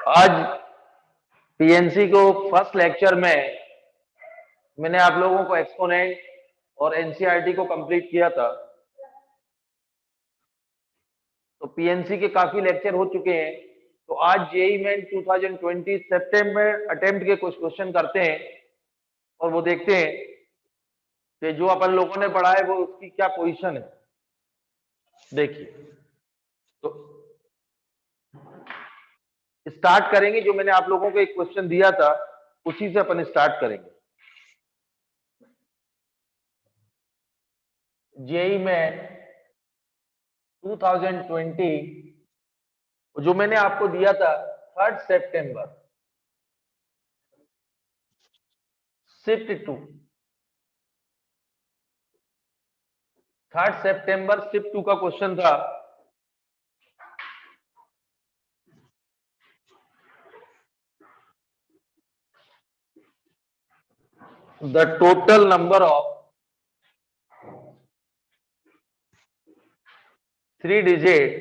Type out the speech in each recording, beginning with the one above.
आज पीएनसी को first lecture में मैंने आप लोगों को एक्सपोनेंट और एनसीईआरटी को कंप्लीट किया था। तो पीएनसी के काफी लेक्चर हो चुके हैं। तो आज जेईई मेन 2020 सितंबर अटेम्प्ट के कुछ क्वेश्चन करते हैं और वो देखते हैं कि जो अपन लोगों ने पढ़ा है वो उसकी क्या पोजीशन है। देखिए, तो स्टार्ट करेंगे। जो मैंने आप लोगों को एक क्वेश्चन दिया था उसी से अपन स्टार्ट करेंगे। जेईई में 2020 जो मैंने आपको दिया था 3 सितंबर शिफ्ट 2 3 सितंबर शिफ्ट 2 का क्वेश्चन था। The total number of 3-digit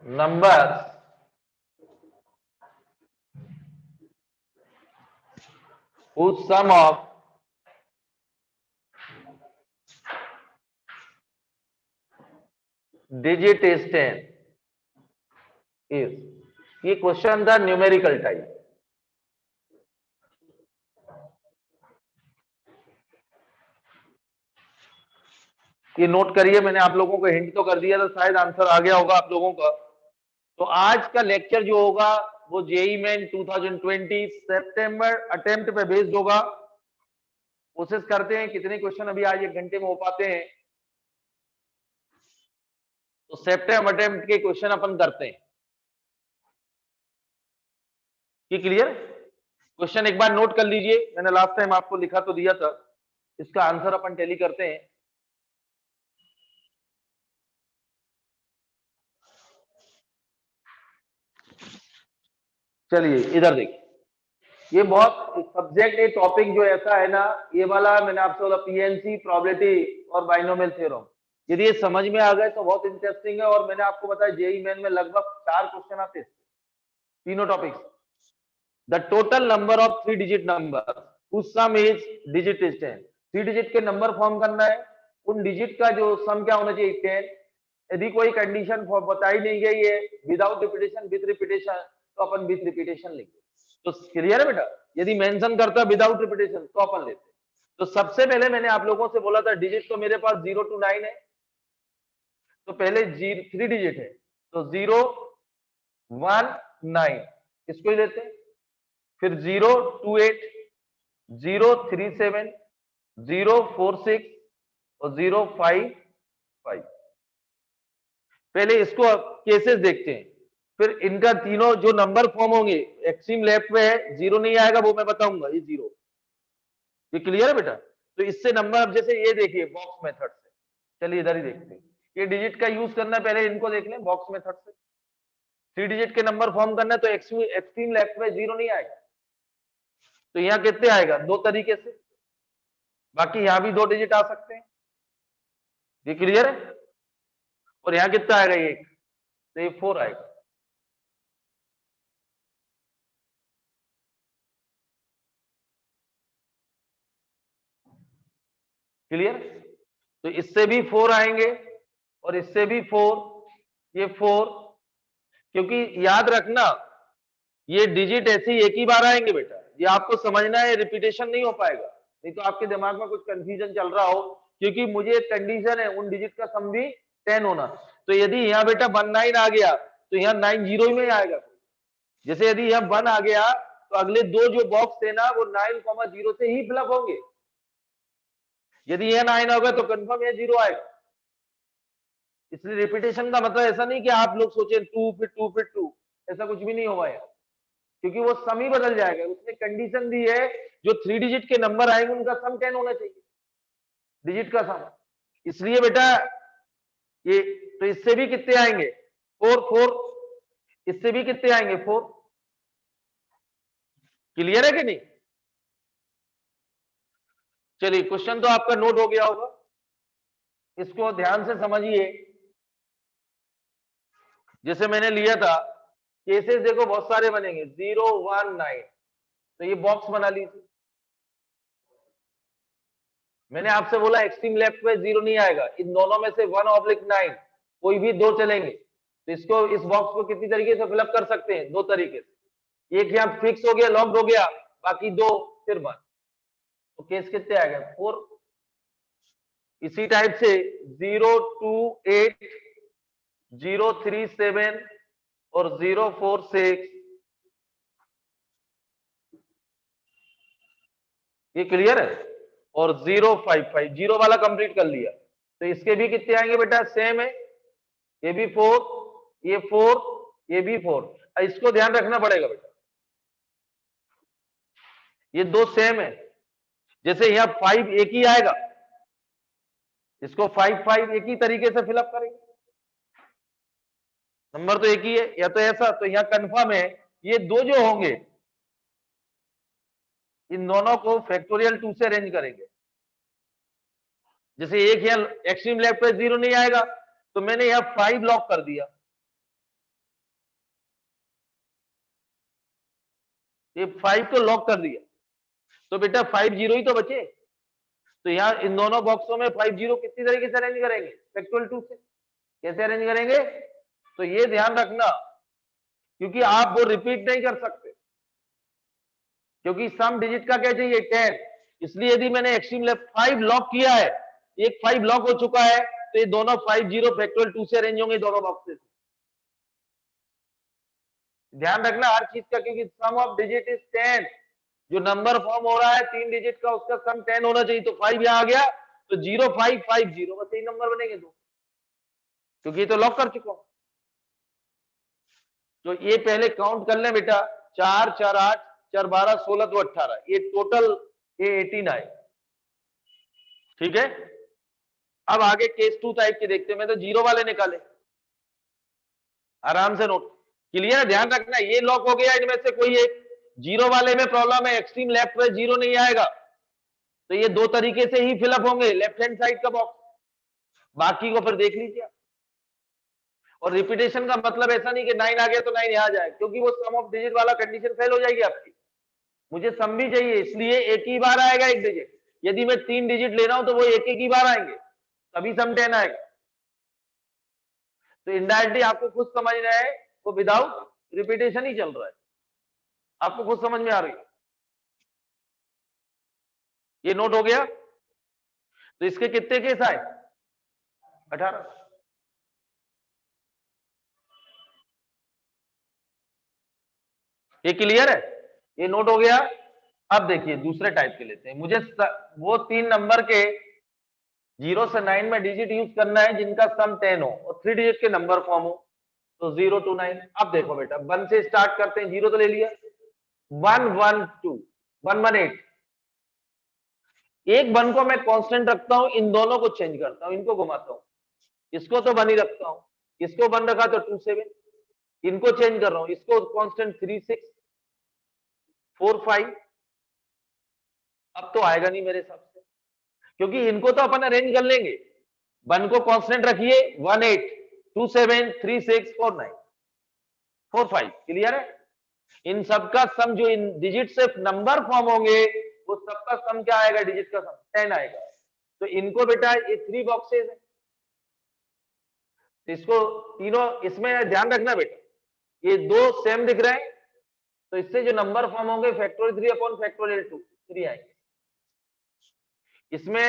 numbers whose sum of digit is 10 is, ये क्वेश्चन था न्यूमेरिकल टाइप। ये नोट करिए, मैंने आप लोगों को हिंट तो कर दिया था, शायद आंसर आ गया होगा आप लोगों का। तो आज का लेक्चर जो होगा वो जेईई मेन 2020 सितंबर अटेम्प्ट पे बेस्ड होगा। कोशिश करते हैं कितने क्वेश्चन अभी आज 1 घंटे में हो पाते हैं। तो सितंबर अटेम्प्ट के क्वेश्चन अपन करते हैं। ये क्लियर? क्वेश्चन एक बार नोट कर लीजिए, मैंने लास्ट टाइम आपको लिखा तो दिया था। इसका आंसर अपन टैली करते हैं। चलिए इधर देखिए, ये बहुत सब्जेक्ट, ये टॉपिक जो ऐसा है ना, ये वाला मैंने आपसे बोला पीएनसी, प्रोबेबिलिटी और बाइनोमियल थ्योरम। यदि ये समझ में आ गए तो बहुत इंटरेस्टिंग है। और मैंने आपको बताया जेईई मेन में लगभग 4 क्वेश्चन आते हैं तीनों topics. The total number of 3-digit number उस sum is digit is 10। 3 digit के नंबर फॉर्म करना है, उन डिजिट का जो सम क्या होना चाहिए 10। यदि कोई कंडीशन बताई नहीं गई है विदाउट रिपीटेशन विद रिपीटेशन तो अपन विद रिपीटेशन लिखेंगे। तो क्लियर है बेटा? यदि मेंशन करता विदाउट रिपीटेशन तो अपन लेते। तो सबसे पहले मैंने आप लोगों से बोला था डिजिट तो मेरे पास 0 to 9 है। तो पहले 3 डिजिट है, तो 0 1 9 इसको ही लेते हैं। फिर 0 2 8 0 3 7 0 4 6 और 0 5 5। पहले इसको केसेस देखते हैं, फिर इनका तीनों जो नंबर फॉर्म होंगे। एक्सट्रीम लेफ्ट में है, 0 नहीं आएगा वो मैं बताऊंगा, ये 0। ये क्लियर है बेटा? तो इससे नंबर, अब जैसे ये देखिए बॉक्स मेथड से, चलिए इधर ही देखते हैं। ये डिजिट का यूज करना है, पहले इनको देख लें बॉक्स मेथड से। 3 डिजिट के नंबर फॉर्म करना है तो एक्सट्रीम लेफ्ट में 0 नहीं आएगा। तो यहाँ कितने आएगा? 2 तरीके से, बाकी यहां भी 2 डिजिट आ सकते हैं। ये क्लियर है? और यहां कितना आएगा? 1, तो ये 4 आएगा। क्लियर? तो इससे भी 4 आएंगे और इससे भी 4, ये 4। क्योंकि याद रखना ये डिजिट ऐसे ही एक ही बार आएंगे बेटा, ये आपको समझना है, रिपीटेशन नहीं हो पाएगा। नहीं तो आपके दिमाग में कुछ कंफ्यूजन चल रहा हो, क्योंकि मुझे एक कंडीशन है उन डिजिट का सम भी 10 होना। तो यदि यहाँ बेटा 19 आ गया तो यहाँ 9 0 में आएगा। जैसे यदि यहाँ 1 आ गया तो अगले 2 जो बॉक्स थे ना वो 9, 0 से ही फिलअप होंगे। यदि यह 9 होगा तो कंफर्म यह 0 आएगा। इसलिए रिपीटेशन का मतलब ऐसा नहीं कि आप लोग सोचे 2 फिर 2 फिर 2, ऐसा कुछ भी नहीं होगा यार, क्योंकि वो सम ही बदल जाएगा। उसने कंडीशन दी है जो 3 डिजिट के नंबर आएंगे उनका सम 10 होना चाहिए, डिजिट का सम। इसलिए बेटा ये, तो इससे भी कितने आएंगे? 4 4। इससे भी कितने आएंगे? 4। क्लियर है कि नहीं? चलिए क्वेश्चन तो आपका नोट हो गया होगा, इसको ध्यान से समझिए। जैसे मैंने लिया था केसेस, देखो बहुत सारे बनेंगे 0 1 9, तो ये बॉक्स बना लीजिए। मैंने आपसे बोला एक्सट्रीम लेफ्ट में 0 नहीं आएगा, इन दोनों में से 1/9 कोई भी दो चलेंगे। तो इसको, इस बॉक्स को कितनी तरीके से फिलअप कर सकते हैं? दो तरीके से। एक यहाँ फिक्स हो गया, लॉक्ड हो गया, बाकी दो फिर 1। तो केस कितने आ गए? 4। इसी टाइप से 0 2 8 0 3 7 और 0 4 6, ये क्लियर है? और 0 5 5, 0 वाला कंप्लीट कर लिया। तो इसके भी कितने आएंगे बेटा? सेम है, ये भी 4, ये 4, ये भी 4। इसको ध्यान रखना पड़ेगा बेटा, ये दो सेम है। जैसे यहाँ 5 एक ही आएगा, इसको 5 5 एक ही तरीके से फिलअप करेंगे, नंबर तो एक ही है। या तो ऐसा, तो यहाँ कंफर्म है ये दो जो होंगे इन दोनों को फैक्टोरियल 2 से अरेंज करेंगे। जैसे एक यहाँ एक्सट्रीम लेफ्ट पे 0 नहीं आएगा, तो मैंने यहाँ 5 लॉक कर दिया, ये 5 तो लॉक कर दिया, तो बेटा 5 0 ही तो बचे। तो यहाँ इन दोनों बॉक्सों में 5 0 कितनी तरीके से अरेंज करेंगे? फैक्टोरियल 2 से। कैसे अरेंज करेंगे? तो ये ध्यान रखना, क्योंकि आप वो रिपीट नहीं कर सकते, क्योंकि सम डिजिट का क्या चाहिए? 10। इसलिए यदि मैंने एक्सट्रीम लेफ्ट 5 लॉक किया है, एक 5 लॉक हो चुका है, तो ये दोनों 5 0 फैक्टोरियल 2 से अरेंज होंगे दोनों बॉक्सेस। ध्यान रखना हर चीज का, क्योंकि सम ऑफ डिजिट इज 10। जो नंबर फॉर्म हो रहा है 3 डिजिट का, उसका सम 10 होना चाहिए। तो 5 यहां आ गया, तो 0 5 5 0, बस यही नंबर बनेंगे दो, क्योंकि ये तो लॉक कर चुका हूं। तो ये पहले काउंट कर ले बेटा, 4 4 8 4 12 16 तो 18, ये टोटल ये 18 आए। ठीक है, अब आगे केस 2 टाइप के देखते हैं। मैं तो 0 वाले निकाले, आराम से नोट। क्लियर? ध्यान रखना, ये लॉक हो गया, इनमें से कोई एक। 0 वाले में प्रॉब्लम है, एक्सट्रीम लेफ्ट में 0 नहीं आएगा, तो ये दो तरीके से ही फिलअप होंगे, लेफ्ट हैंड साइड का बॉक्स, बाकी को फिर देख लीजिए। और रिपीटेशन का मतलब ऐसा नहीं कि 9 आ गया तो 9 यहां जाए, क्योंकि वो सम ऑफ डिजिट वाला कंडीशन फेल हो जाएगी आपकी। मुझे सम भी चाहिए, इसलिए एक ही बार आएगा एक डिजिट। यदि मैं 3 डिजिट ले रहा हूं तो वो एक एक ही बार आएंगे, तभी सम 10 आएगा। तो इनडायरेक्टली आपको खुद समझना है, वो विदाउट रिपीटेशन ही चल रहा है, आपको खुद समझ में आ रही है। ये नोट हो गया? तो इसके कितने केस आए? 18। ये क्लियर है? ये नोट हो गया। अब देखिए दूसरे टाइप के लेते हैं। मुझे वो 3 नंबर के 0 से 9 में डिजिट यूज करना है जिनका सम 10 हो और 3 डिजिट के नंबर फॉर्म हो। तो 0 to 9। अब देखो बेटा, 1 से स्टार्ट करते हैं, 0 तो ले लिया, 1 1 2 1 1 8। एक 1 को मैं कांस्टेंट रखता हूं, इन दोनों को चेंज करता हूं, इनको घुमाता हूं। इसको तो 1 ही रखता हूं, इसको 1 रखा तो 2 7, इनको चेंज कर रहा हूं, इसको कांस्टेंट 3 6 4 5। अब तो आएगा नहीं मेरे हिसाब से, क्योंकि इनको तो अपन अरेंज कर लेंगे। 1 को कांस्टेंट रखिए, 1 8 2 7 3 6 4 9 4 5। क्लियर है? इन सबका सम, जो इन डिजिट से नंबर फॉर्म होंगे, वो सबका सम क्या आएगा? डिजिट का सम 10 आएगा। तो इनको बेटा ये 3 बॉक्सेस है, इसको तीनों, इसमें ध्यान रखना बेटा, ये दो सेम दिख रहे हैं, तो इससे जो नंबर फॉर्म होंगे फैक्टोरियल 3 अपॉन फैक्टोरियल 2 3 आएंगे। इसमें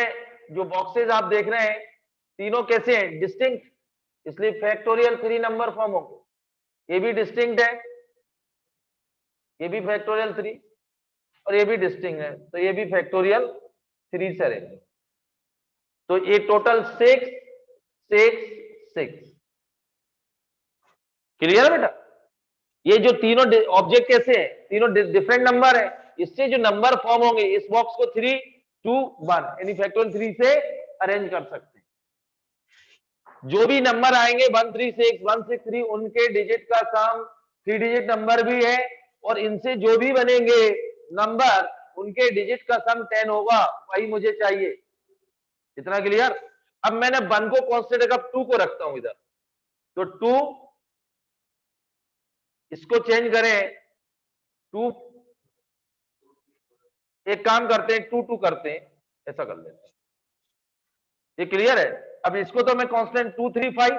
जो बॉक्सेस आप देख रहे हैं तीनों कैसे हैं? डिस्टिंक्ट, इसलिए फैक्टोरियल 3 नंबर फॉर्म होंगे। ये भी डिस्टिंक्ट है, ये भी फैक्टोरियल 3, और ये भी डिस्टिंक्ट है, तो ये भी फैक्टोरियल 3 से रहेंगे। तो ये टोटल 6 6 6। क्लियर है बेटा? ये जो तीनों ऑब्जेक्ट कैसे हैं? तीनों डिफरेंट नंबर है, इससे जो नंबर फॉर्म होंगे इस बॉक्स को 3 2 1 यानी फैक्टोरियल 3 से अरेंज कर सकते हैं। जो भी नंबर आएंगे 1 3 6 1 6 3, उनके डिजिट का सम 3 डिजिट नंबर भी है, और इनसे जो भी बनेंगे नंबर उनके डिजिट का सम 10 होगा, वही मुझे चाहिए। इतना क्लियर? अब मैंने 1 को कांस्टेंट रखा, 2 को रखता हूं इधर, तो 2 इसको चेंज करें टू, एक काम करते हैं 2 2 करते हैं, ऐसा कर लेते हैं। ये क्लियर है? अब इसको तो मैं कांस्टेंट 2 3 5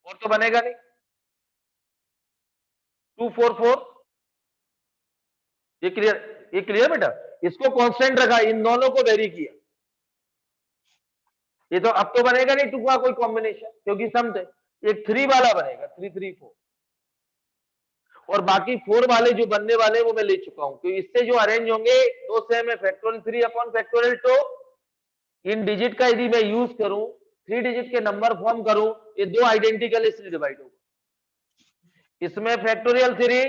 और तो बनेगा नहीं, 2 4 4, ये क्लियर बेटा। इसको कांस्टेंट रखा, इन दोनों को वेरी किया, ये तो अब तो बनेगा नहीं 2 का कोई कॉम्बिनेशन, क्योंकि सम थे। एक 3 वाला बनेगा 3 3 4, और बाकी 4 वाले जो बनने वाले वो मैं ले चुका हूं, क्योंकि इससे जो अरेंज होंगे दो सेम है, फैक्टोरियल 3 अपॉन फैक्टोरियल 2। इन डिजिट का यदि मैं यूज करूं, 3 डिजिट के नंबर फॉर्म करूं, ये दो आइडेंटिकल इसलिए डिवाइड होगा। इसमें फैक्टोरियल 3,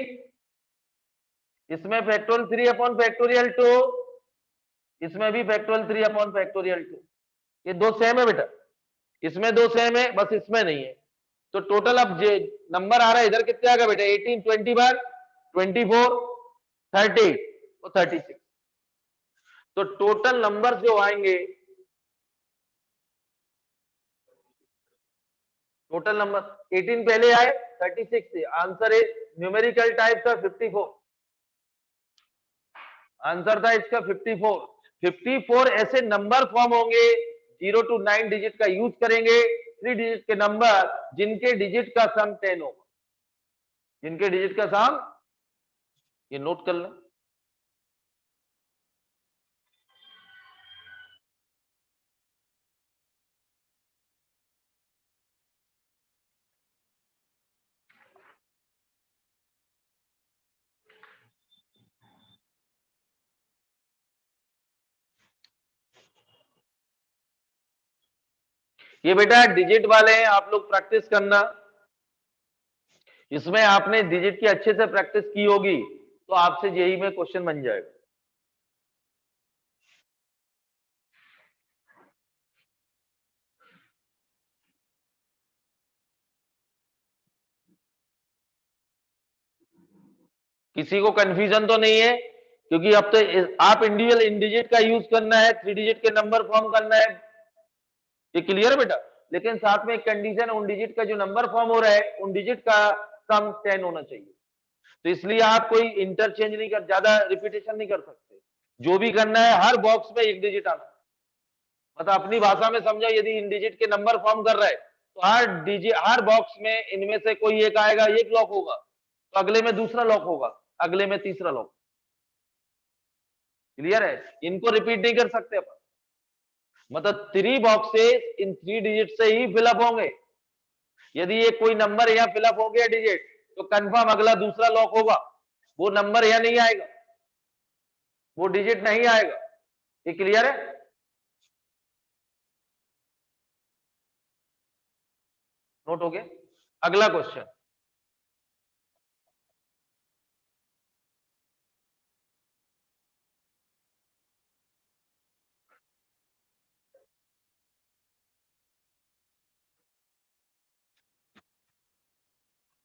इसमें फैक्टोरियल 3 अपॉन फैक्टोरियल 2, इसमें भी फैक्टोरियल 3 अपॉन फैक्टोरियल 2। ये दो सेम है बेटा, इसमें दो सेम है, बस इसमें नहीं है। तो टोटल अब नंबर आ रहा है इधर कितने आ गए बेटा, 18 20 बार 24 30 और 36। तो टोटल नंबर जो आएंगे, टोटल नंबर 18 पहले आए, 36 से आंसर है न्यूमेरिकल टाइप का 54, आंसर था इसका 54। 54 ऐसे नंबर फॉर्म होंगे 0 to 9 डिजिट का यूज करेंगे, 3 डिजिट के नंबर जिनके डिजिट का सम 10 होगा, जिनके डिजिट का सम, ये नोट कर लें। ये बेटा डिजिट वाले हैं, आप लोग प्रैक्टिस करना, इसमें आपने डिजिट की अच्छे से प्रैक्टिस की होगी तो आपसे जेईई में क्वेश्चन बन जाएगा। किसी को कंफ्यूजन तो नहीं है? क्योंकि अब तो आप इंडिविजुअल इन डिजिट का यूज करना है, 3 डिजिट के नंबर फॉर्म करना है, ये क्लियर है बेटा। लेकिन साथ में एक कंडीशन, उन डिजिट का जो नंबर फॉर्म हो रहा है उन डिजिट का सम 10 होना चाहिए। तो इसलिए आप कोई इंटरचेंज नहीं कर, ज्यादा रिपीटेशन नहीं कर सकते, जो भी करना है हर बॉक्स में एक डिजिट आना, मतलब अपनी भाषा में समझो, यदि इन डिजिट के नंबर फॉर्म कर रहा है तो हर डिजिट, हर बॉक्स में इनमें से कोई एक आएगा, एक लॉक होगा तो अगले में दूसरा लॉक होगा, अगले में तीसरा लॉक। क्लियर है? इनको रिपीट नहीं कर सकते अपन, मतलब 3 बॉक्सेस इन 3 डिजिट से ही फिलअप होंगे। यदि ये कोई नंबर यहाँ फिलअप हो गया डिजिट तो कंफर्म अगला दूसरा लॉक होगा, वो नंबर यहाँ नहीं आएगा, वो डिजिट नहीं आएगा। ये क्लियर है? नोट हो गया? अगला क्वेश्चन,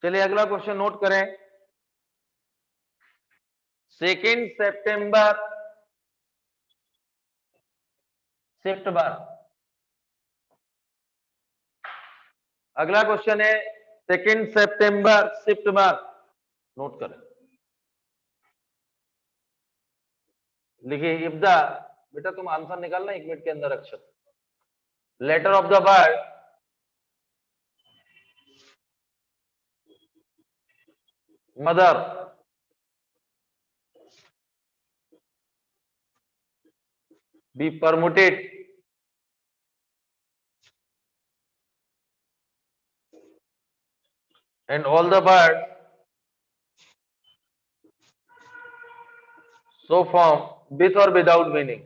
चलिए अगला क्वेश्चन नोट करें। 2 सितंबर शिफ्ट बार, अगला क्वेश्चन है 2 सितंबर शिफ्ट बार, नोट करें। लिखिए इब्दा, बेटा तुम आंसर निकालना 1 मिनट के अंदर। अक्षर, letter of the word mother, be permuted and all the words so form with or without meaning.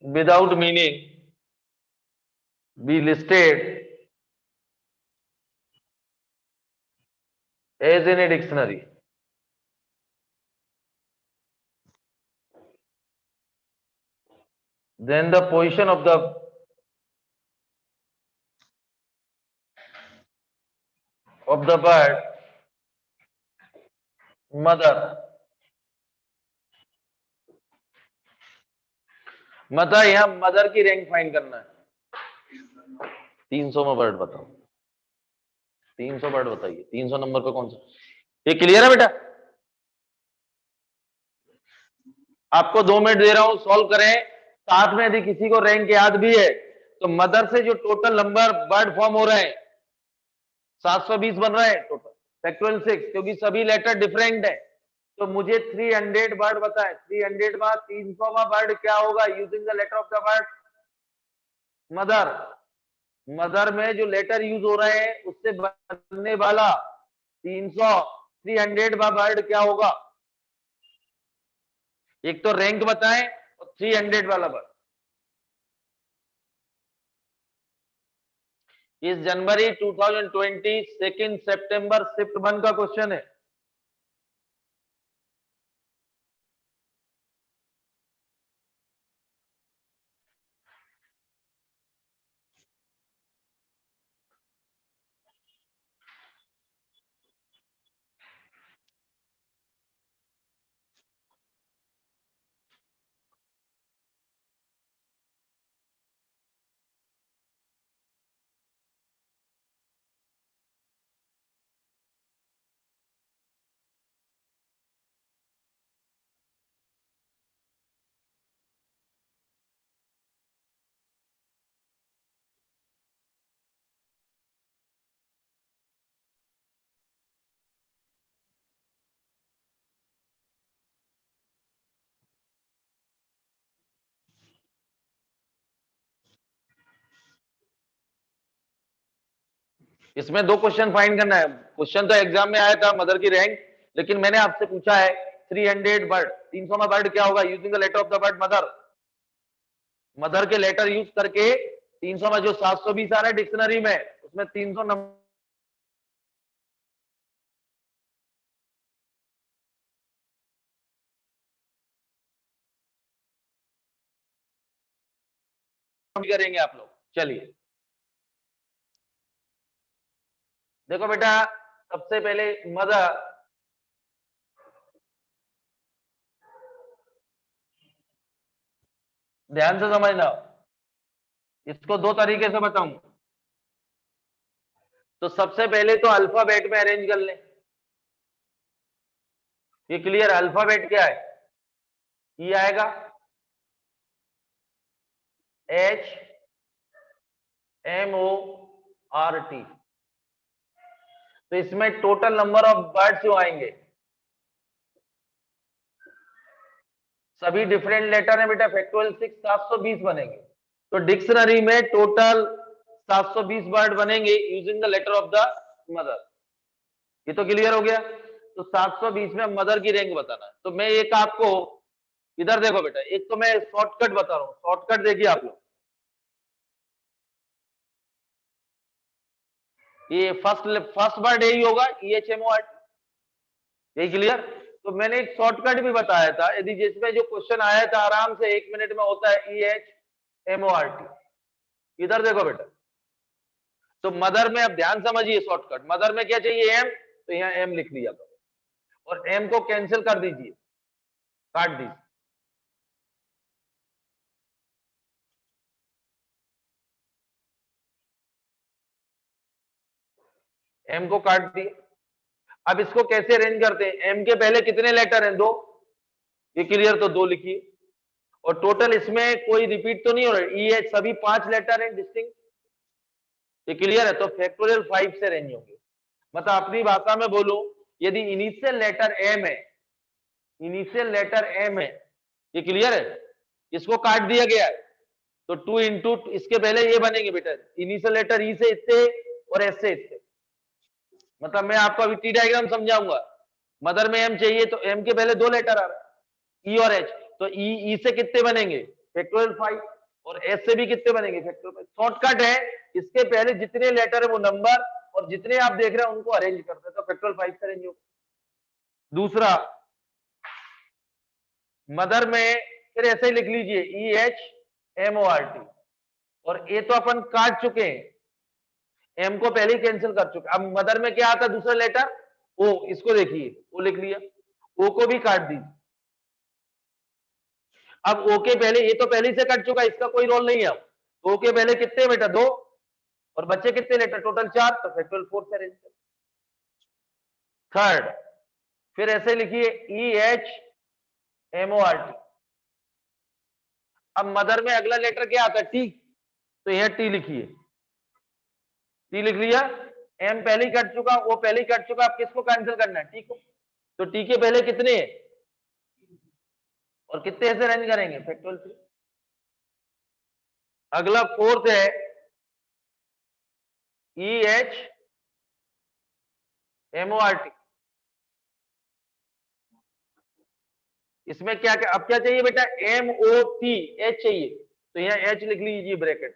Without meaning be listed as in a dictionary. Then the position of the word mother. मतलब यहाँ mother की rank find करना है। 300 में word बताओ, 300 word बताइए, 300 number पे कौन सा, ये क्लियर है बेटा? आपको 2 मिनट दे रहा हूं, सॉल्व करें। साथ में यदि किसी को रैंक याद भी है तो मदर से जो टोटल नंबर वर्ड फॉर्म हो रहे हैं 720 बन रहा है टोटल, फैक्टोरियल 6, क्योंकि सभी लेटर डिफरेंट है। तो मुझे 300 वर्ड बताएं, 300 बाद 300वां वर्ड क्या होगा using the letter of the word mother. Mother में जो लेटर यूज हो रहे हैं उससे बनने वाला 300 वर्ड क्या होगा? एक तो रैंक बताएं और 300 वाला वर्ड। इस जनवरी 2020 2 सितंबर शिफ्ट 1 का क्वेश्चन है। इसमें 2 क्वेश्चन फाइंड करना है। क्वेश्चन तो एग्जाम में आया था मदर की रैंक, लेकिन मैंने आपसे पूछा है 300 वर्ड, 300 में वर्ड क्या होगा using the letter of the word mother. Mother के लेटर यूज करके 300 में जो 720 आ रहा है डिक्शनरी में, उसमें 300 नंबर करेंगे आप लोग। चलिए देखो बेटा, सबसे पहले मदर, ध्यान से समझना, इसको 2 तरीके से बताऊं। तो सबसे पहले तो अल्फाबेट में अरेंज कर लें। ये क्लियर? अल्फाबेट क्या है? ई आएगा, HMORT। तो इसमें टोटल नंबर ऑफ वर्ड्स जो आएंगे सभी डिफरेंट लेटर है बेटा, फैक्टोरियल 6 720 बनेंगे। तो डिक्शनरी में टोटल 720 वर्ड बनेंगे using the letter of the mother. ये तो क्लियर हो गया। तो 720 में मदर की रैंक बताना है। तो मैं एक आपको, इधर देखो बेटा, एक तो मैं शॉर्टकट बता रहा हूं, शॉर्टकट देखिए आप लोग। ये फर्स्ट वर्ड यही होगा, EHMORT। यही क्लियर? तो मैंने एक शॉर्टकट भी बताया था, यदि जिसमें जो क्वेश्चन आया था आराम से 1 मिनट में होता है, EHMORT। इधर देखो बेटा, तो मदर में अब ध्यान समझिए शॉर्टकट। मदर में क्या चाहिए? एम, तो यहाँ एम लिख लिया करो और एम को कैंसिल कर दीजिए, काट दीजिए। एम को काट दिए। अब इसको कैसे अरेंज करते हैं? एम के पहले कितने लेटर हैं? 2। ये क्लियर? तो 2 लिखिए। और टोटल इसमें कोई रिपीट तो नहीं हो रहा, ई एच सभी 5 लेटर हैं डिस्टिंक्ट। ये क्लियर है? तो फैक्टोरियल 5 से अरेंज होंगे। मतलब अपनी भाषा में बोलूं, यदि इनिशियल लेटर एम है, इनिशियल लेटर एम है, ये क्लियर है? इसको काट दिया गया है, तो 2 इंटू इसके पहले ये बनेंगे बेटा, इनिशियल लेटर ई से इतने और एस से इतने। मतलब मैं आपको अभी टी डायग्राम समझाऊंगा। मदर में एम चाहिए तो एम के पहले 2 लेटर आ रहा है, ई और एच। तो ई से कितने बनेंगे? फैक्टोरियल 5। और एस से भी कितने बनेंगे? फैक्टोरियल 5। शॉर्टकट है, इसके पहले जितने लेटर है वो नंबर, और जितने आप देख रहे हैं उनको अरेंज करते हैं, तो फैक्टोरियल 5 से अरेंज होगा। दूसरा, मदर में फिर ऐसे ही लिख लीजिए, EHMORT। और ए तो अपन काट चुके हैं, एम को पहले ही कैंसिल कर चुके। अब मदर में क्या आता है? दूसरा लेटर ओ। इसको देखिए, ओ लिख लिया, ओ को भी काट दीजिए। अब ओके पहले, ये तो पहले से कट चुका है, इसका कोई रोल नहीं है। अब तो ओके पहले कितने बेटा 2 और बच्चे कितने लेटर टोटल 4, तो फैक्टोरियल 4 से अरेंज करो। थर्ड, फिर ऐसे लिखिए EHMORT। अब मदर में अगला लेटर क्या आता है? टी, तो यह टी लिखिए, टी लिख लिया। एम पहले ही कट चुका, वो पहले ही कट चुका, अब किसको कैंसिल करना है? टी को। तो टी के पहले कितने हैं और कितने ऐसे अरेंज करेंगे? फैक्टोरियल 3। अगला फोर्थ है EHMORT। इसमें क्या क्या, अब क्या चाहिए बेटा? MOT, H चाहिए, तो यहाँ H लिख लीजिए ब्रैकेट।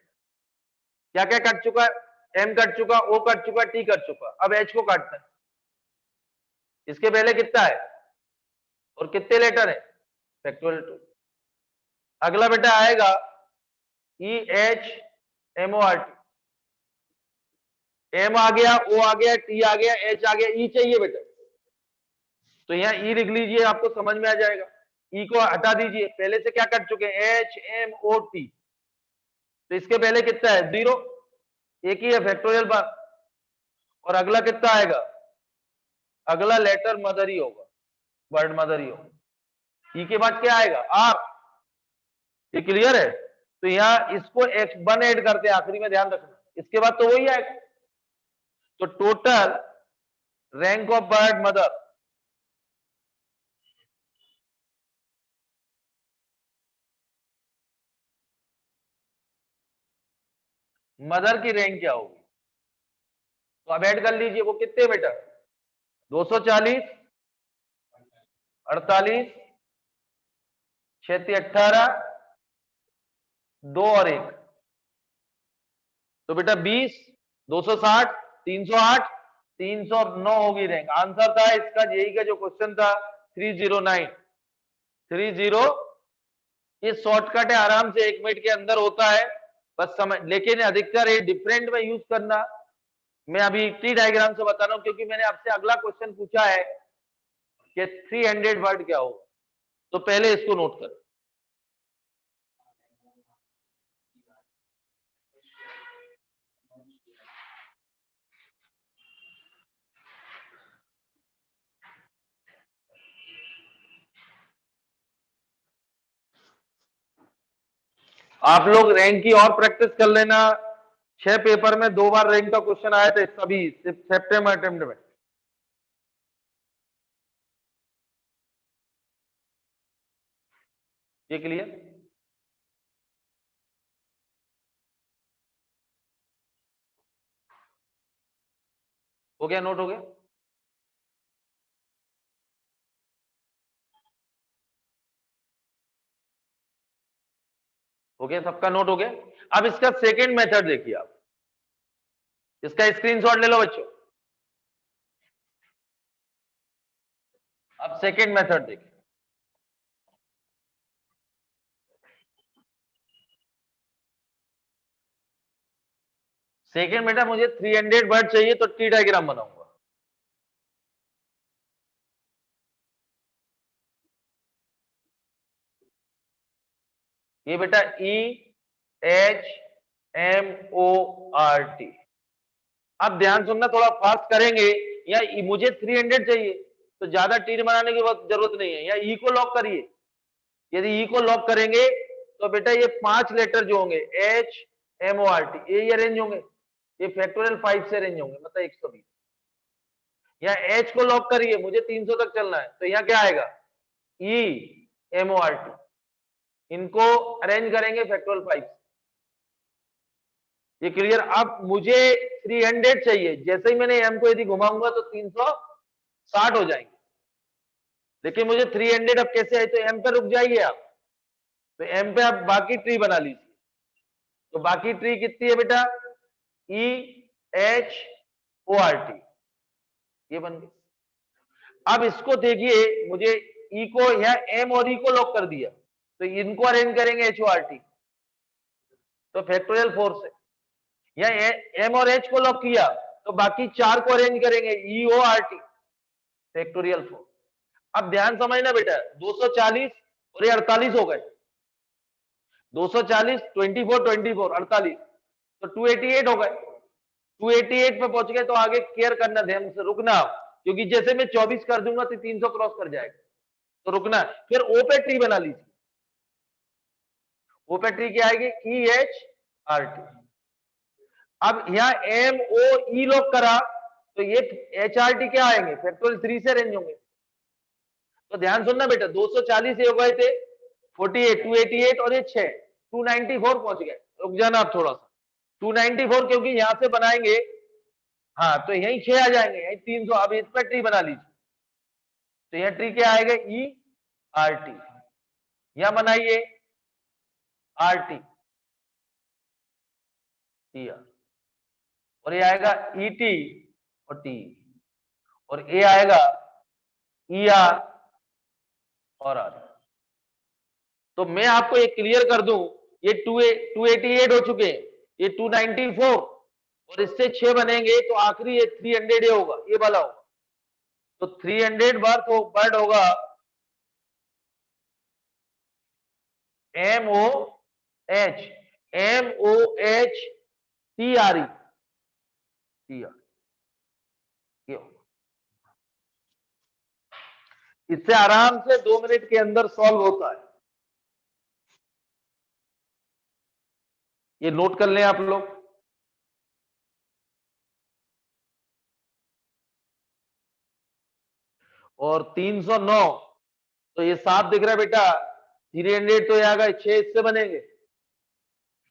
क्या क्या कट चुका है? M कट चुका, O कट चुका, T कट चुका, अब H को काटना है। इसके पहले कितना है और कितने लेटर है? फैक्टोरियल 2। अगला बेटा आएगा EHMORT। M आ गया, O आ गया, T आ गया, H आ गया, E चाहिए बेटा, तो यहाँ E लिख लीजिए, आपको समझ में आ जाएगा। E को हटा दीजिए, पहले से क्या कट चुके हैं? HMOT। तो इसके पहले कितना है? 0, एक ही है फैक्टोरियल बार। और अगला कितना आएगा? अगला लेटर मदर ही होगा, वर्ड मदर ही होगा। ई के बाद क्या आएगा? आर। ये क्लियर है? तो यहाँ इसको X1 ऐड करते हैं आखिरी में, ध्यान रखना, इसके बाद तो वही आएगा। तो total rank of bird mother, mother की रैंक क्या होगी? तो अब ऐड कर लीजिए, वो कितने बेटा? 240, 48, 36, 18, 2 और 1, तो बेटा 20, 260, 308, 309 होगी रैंक। आंसर था इसका, जेई का जो क्वेश्चन था 309, 30। ये शॉर्टकट है, आराम से 1 मिनट के अंदर होता है, बस समझ। लेकिन अधिकतर ये डिफरेंट में यूज करना, मैं अभी ट्री डायग्राम से बता रहा हूं, क्योंकि मैंने आपसे अगला क्वेश्चन पूछा है कि 300 वर्ड क्या होगा, तो पहले इसको नोट कर। आप लोग रैंक की और प्रैक्टिस कर लेना। 6 पेपर में 2 बार रैंक का क्वेश्चन आया था, सभी सेप्टेम्बर अटेम्प्ट में। ये क्लियर? हो गया? नोट हो गया? हो गया सबका? नोट हो गया? अब इसका सेकेंड मेथड देखिए आप, इसका स्क्रीनशॉट ले लो बच्चों। अब सेकेंड मेथड देखिए। सेकेंड बेटा, मुझे 300 वर्ड चाहिए, तो टी डायग्राम बनाऊंगा। ये बेटा EHMORT। अब ध्यान सुनना, थोड़ा फास्ट करेंगे। या मुझे 300 चाहिए, तो ज्यादा टी बनाने की जरूरत नहीं है, या ई को लॉक करिए। यदि ई को लॉक करेंगे तो बेटा ये 5 लेटर जो होंगे HMORT, ये अरेंज होंगे, ये फैक्टोरियल 5 से अरेंज होंगे, मतलब 120। या H को लॉक करिए, मुझे 300 तक चलना है, तो यहाँ क्या आएगा? EMORT। इनको अरेंज करेंगे फैक्टोरियल 5। ये क्लियर? अब मुझे 300 चाहिए, जैसे ही मैंने M को यदि घुमाऊंगा तो 360 हो जाएंगे। लेकिन मुझे 300 अब कैसे है? तो M पे रुक जाइए आप, तो M पे आप बाकी ट्री बना लीजिए। तो बाकी ट्री कितनी है बेटा? EHORT, ये बन गई। अब इसको देखिए, मुझे ई को, यहाँ एम और ई को लॉक कर दिया, तो इनको अरेंज करेंगे HORT, तो फैक्टोरियल 4 से। यहाँ एम और एच को लॉक किया, तो बाकी 4 को अरेंज करेंगे EORT, फैक्टोरियल 4। अब ध्यान समझना बेटा, 240 और ये 48 हो गए, 240 24 24 48, तो 288 हो गए। 288 पे पहुंच गए तो आगे केयर करना, ध्यान से रुकना, क्योंकि जैसे मैं 24 कर दूंगा तो 300 क्रॉस कर जाएगा, तो रुकना। फिर ओ पे ट्री बना लीजिए। ओ पे ट्री क्या आएगी? EHRT। अब यहाँ MOE लॉक करा तो ये HRT क्या आएंगे? फैक्टोरियल 3 से रेंज होंगे। तो ध्यान सुनना बेटा, 240 ये हो गए थे, 48 288 और ये 6 294 पहुंच गए। रुक जाना आप थोड़ा सा, 294 क्योंकि यहां से बनाएंगे, हाँ तो यही 6 आ जाएंगे, यही 300। अब इस पर ट्री बना लीजिए, तो यह ट्री क्या आएगा? ERT। यहां बनाइए RT TR, और ये आएगा ET और TE, और ए आएगा ER और R। तो मैं आपको एक क्लियर कर दूं, ये 288 हो चुके हैं, ये 294 और इससे 6 बनेंगे, तो आखिरी ये 300 ये होगा, ये वाला होगा। तो 300 वर्ड होगा MOH TRE TR, ये होगा। इससे आराम से 2 मिनट के अंदर सॉल्व होता है, ये नोट कर लें आप लोग। और 309, तो ये 7 दिख रहा है बेटा, 300 तो ये आएगा, 6 इससे बनेंगे,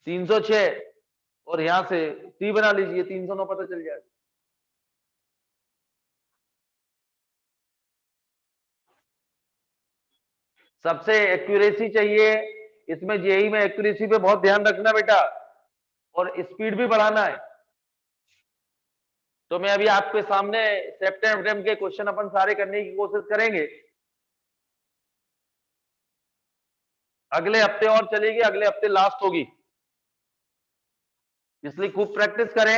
306 और यहां से टी बना लीजिए, 309 पता चल जाएगा। सबसे एक्यूरेसी चाहिए इसमें, जेई में एक्यूरेसी पे बहुत ध्यान रखना बेटा, और स्पीड भी बढ़ाना है। तो मैं अभी आपके सामने सेप्टेम्बर के क्वेश्चन अपन सारे करने की कोशिश करेंगे। अगले हफ्ते और चलेगी, अगले हफ्ते लास्ट होगी, इसलिए खूब प्रैक्टिस करें।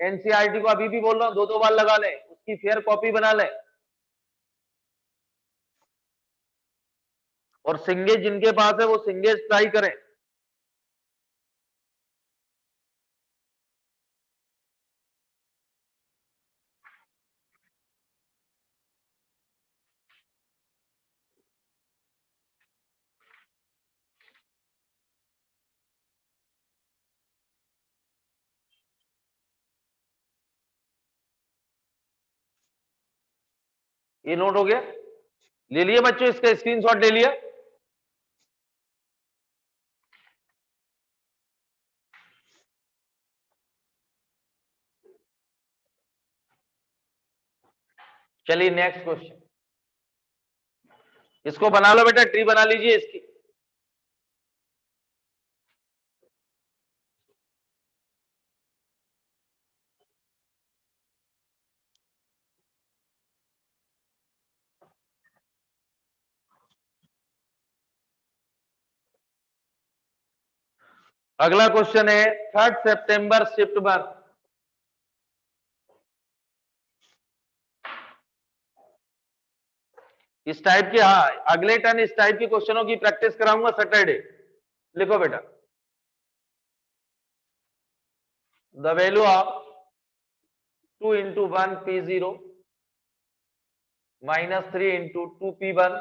एनसीईआरटी को अभी भी बोल रहा हूं, 2-2 बार लगा लें, उसकी फेयर कॉपी बना लें, और सिंगेज जिनके पास है वो सिंगेज ट्राई करें। ये नोट हो गया? ले लिया बच्चों, इसका स्क्रीनशॉट ले लिया? चलिए नेक्स्ट क्वेश्चन, इसको बना लो बेटा, ट्री बना लीजिए इसकी। अगला क्वेश्चन है 3 सितंबर शिफ्ट 1। इस टाइप के, हाँ अगले टर्न इस टाइप के क्वेश्चनों की प्रैक्टिस कराऊंगा सैटरडे। लिखो बेटा, the value of 2 into 1 P0 minus 3 into 2 P1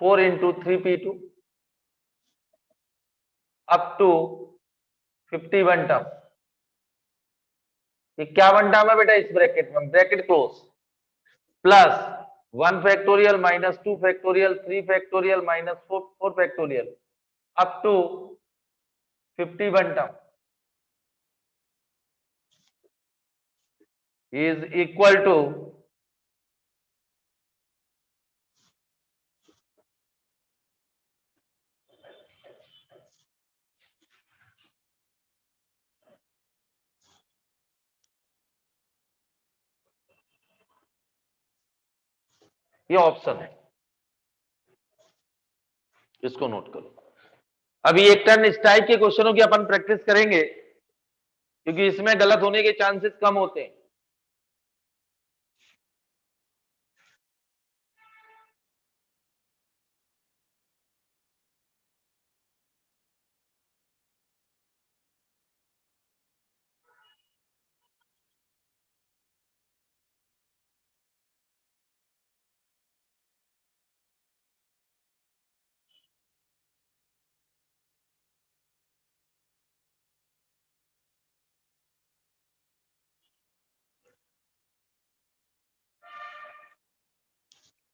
4 into 3 P2 up to 51 term. ये क्या वन टर्म है बेटा? इस ब्रैकेट में, bracket close, plus 1 factorial minus 2 factorial 3 factorial minus 4 factorial up to 51 term is equal to ये option है, इसको note करो। अभी एक टर्न इस टाइप के क्वेश्चनों की अपन प्रैक्टिस करेंगे, क्योंकि इसमें गलत होने के चांसेस कम होते हैं।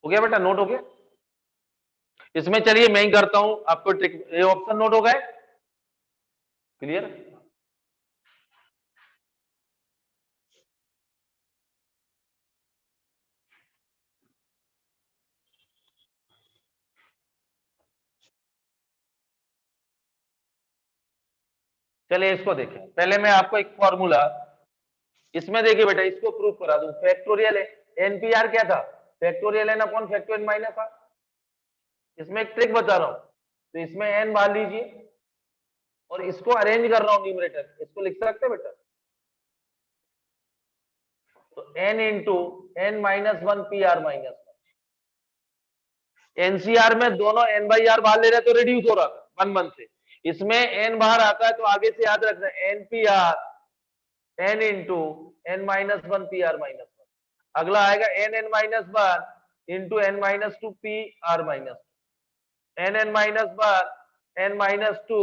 हो गया बेटा, नोट हो गया। इसमें चलिए मैं ही करता हूं आपको ट्रिक। ये ऑप्शन नोट हो गए, क्लियर। चलिए इसको देखें। पहले मैं आपको एक फॉर्मूला इसमें देखिए बेटा, इसको प्रूव करा दूं। फैक्टोरियल है, एनपीआर क्या था, factorial N upon factorial minus R. इसमें एक ट्रिक बता रहा हूं, तो इसमें एन मान लीजिए और इसको अरेंज कर रहा हूं न्यूमरेटर, इसको लिख सकते हैं बेटा। तो N into N minus one P R minus. NCR में दोनों एन बाई आर बाहर ले रहे तो रिड्यूस हो रहा था वन वन से, इसमें एन बाहर आता है तो आगे से याद रखना N P R N into N minus one P R minus one. अगला आएगा N N minus one into N minus two P R minus N N minus one N minus two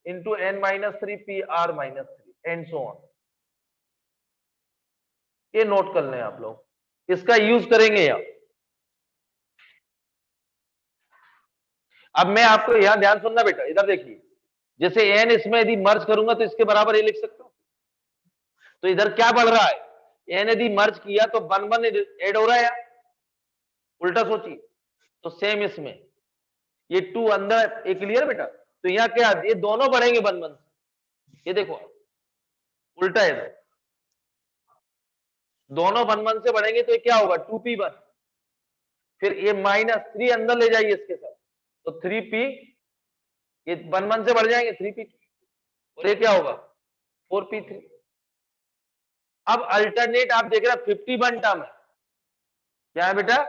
into N minus three P R minus three and so on. ये note कर लें आप लोग, इसका use करेंगे यहां। अब मैं आपको यहां ध्यान सुनना बेटा, इधर देखिए, जैसे एन इसमें यदि मर्ज करूंगा तो इसके बराबर ये लिख सकता हूं। तो इधर क्या बढ़ रहा है, एन यदि मर्ज किया तो वन वन एड हो रहा है यार, उल्टा सोचिए। तो सेम इसमें ये टू अंदर, ये क्लियर बेटा। तो यहां क्या, ये दोनों बढ़ेंगे वन वन, ये देखो उल्टा है, दोनों वन वन से बढ़ेंगे तो ये क्या होगा, टू पी वन। फिर ये माइनस थ्री अंदर ले जाइए इसके साथ, तो थ्री पी, ये वन वन से बढ़ जाएंगे थ्री पी, और ये क्या होगा फोर पी थ्री। अब अल्टरनेट आप देख रहे हैं 51 टर्म है, क्या है बेटा,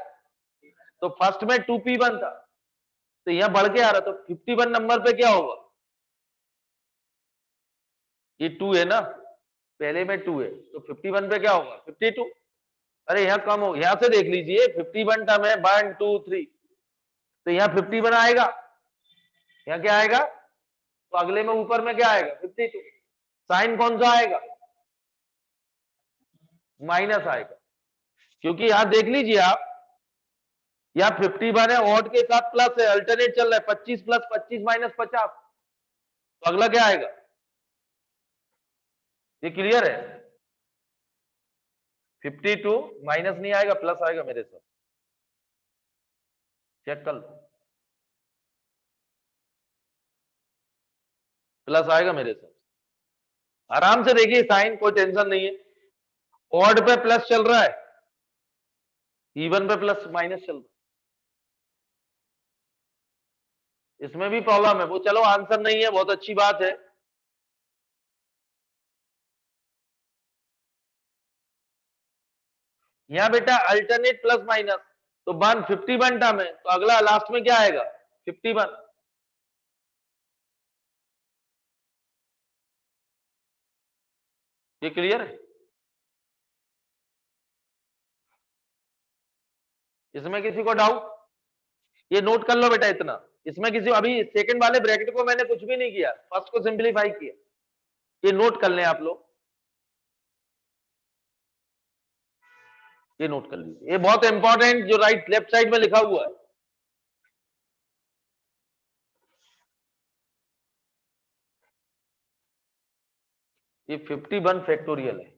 तो फर्स्ट में 2p1 था तो यहां बढ़ के आ रहा, तो 51 नंबर पे क्या होगा, ये 2 है ना, पहले में 2 है तो 51 पे क्या होगा 52। अरे यहां कम हो, यहां से देख लीजिए 51 टर्म है 1 2 3, तो यहां 51 आएगा, यहां क्या आएगा, तो अगले में ऊपर में क्या आएगा 52। साइन कौन सा आएगा, माइनस आएगा, क्योंकि यहां देख लीजिए आप, यहाँ 51 है, ऑड के साथ प्लस है, अल्टरनेट चल रहा है 25 प्लस 25 माइनस 50, तो अगला क्या आएगा, ये क्लियर है। 52 माइनस नहीं आएगा, प्लस आएगा मेरे साथ, चेक कर लो, प्लस आएगा मेरे साथ, आराम से देखिए साइन, कोई टेंशन नहीं है। ऑड पे प्लस चल रहा है, इवन पे प्लस माइनस चल रहा है, इसमें भी प्रॉब्लम है, वो चलो आंसर नहीं है, बहुत अच्छी बात है। यहां बेटा अल्टरनेट प्लस माइनस, तो 151 टर्म है, तो अगला लास्ट में क्या आएगा 51, ये क्लियर है। इसमें किसी को डाउट, ये नोट कर लो बेटा इतना, इसमें किसी, अभी सेकंड वाले ब्रैकेट को मैंने कुछ भी नहीं किया, फर्स्ट को सिंप्लीफाई किया, ये नोट कर लें आप लोग, ये नोट कर लीजिए, ये बहुत इंपॉर्टेंट जो राइट लेफ्ट साइड में लिखा हुआ है। ये 51 फैक्टोरियल है,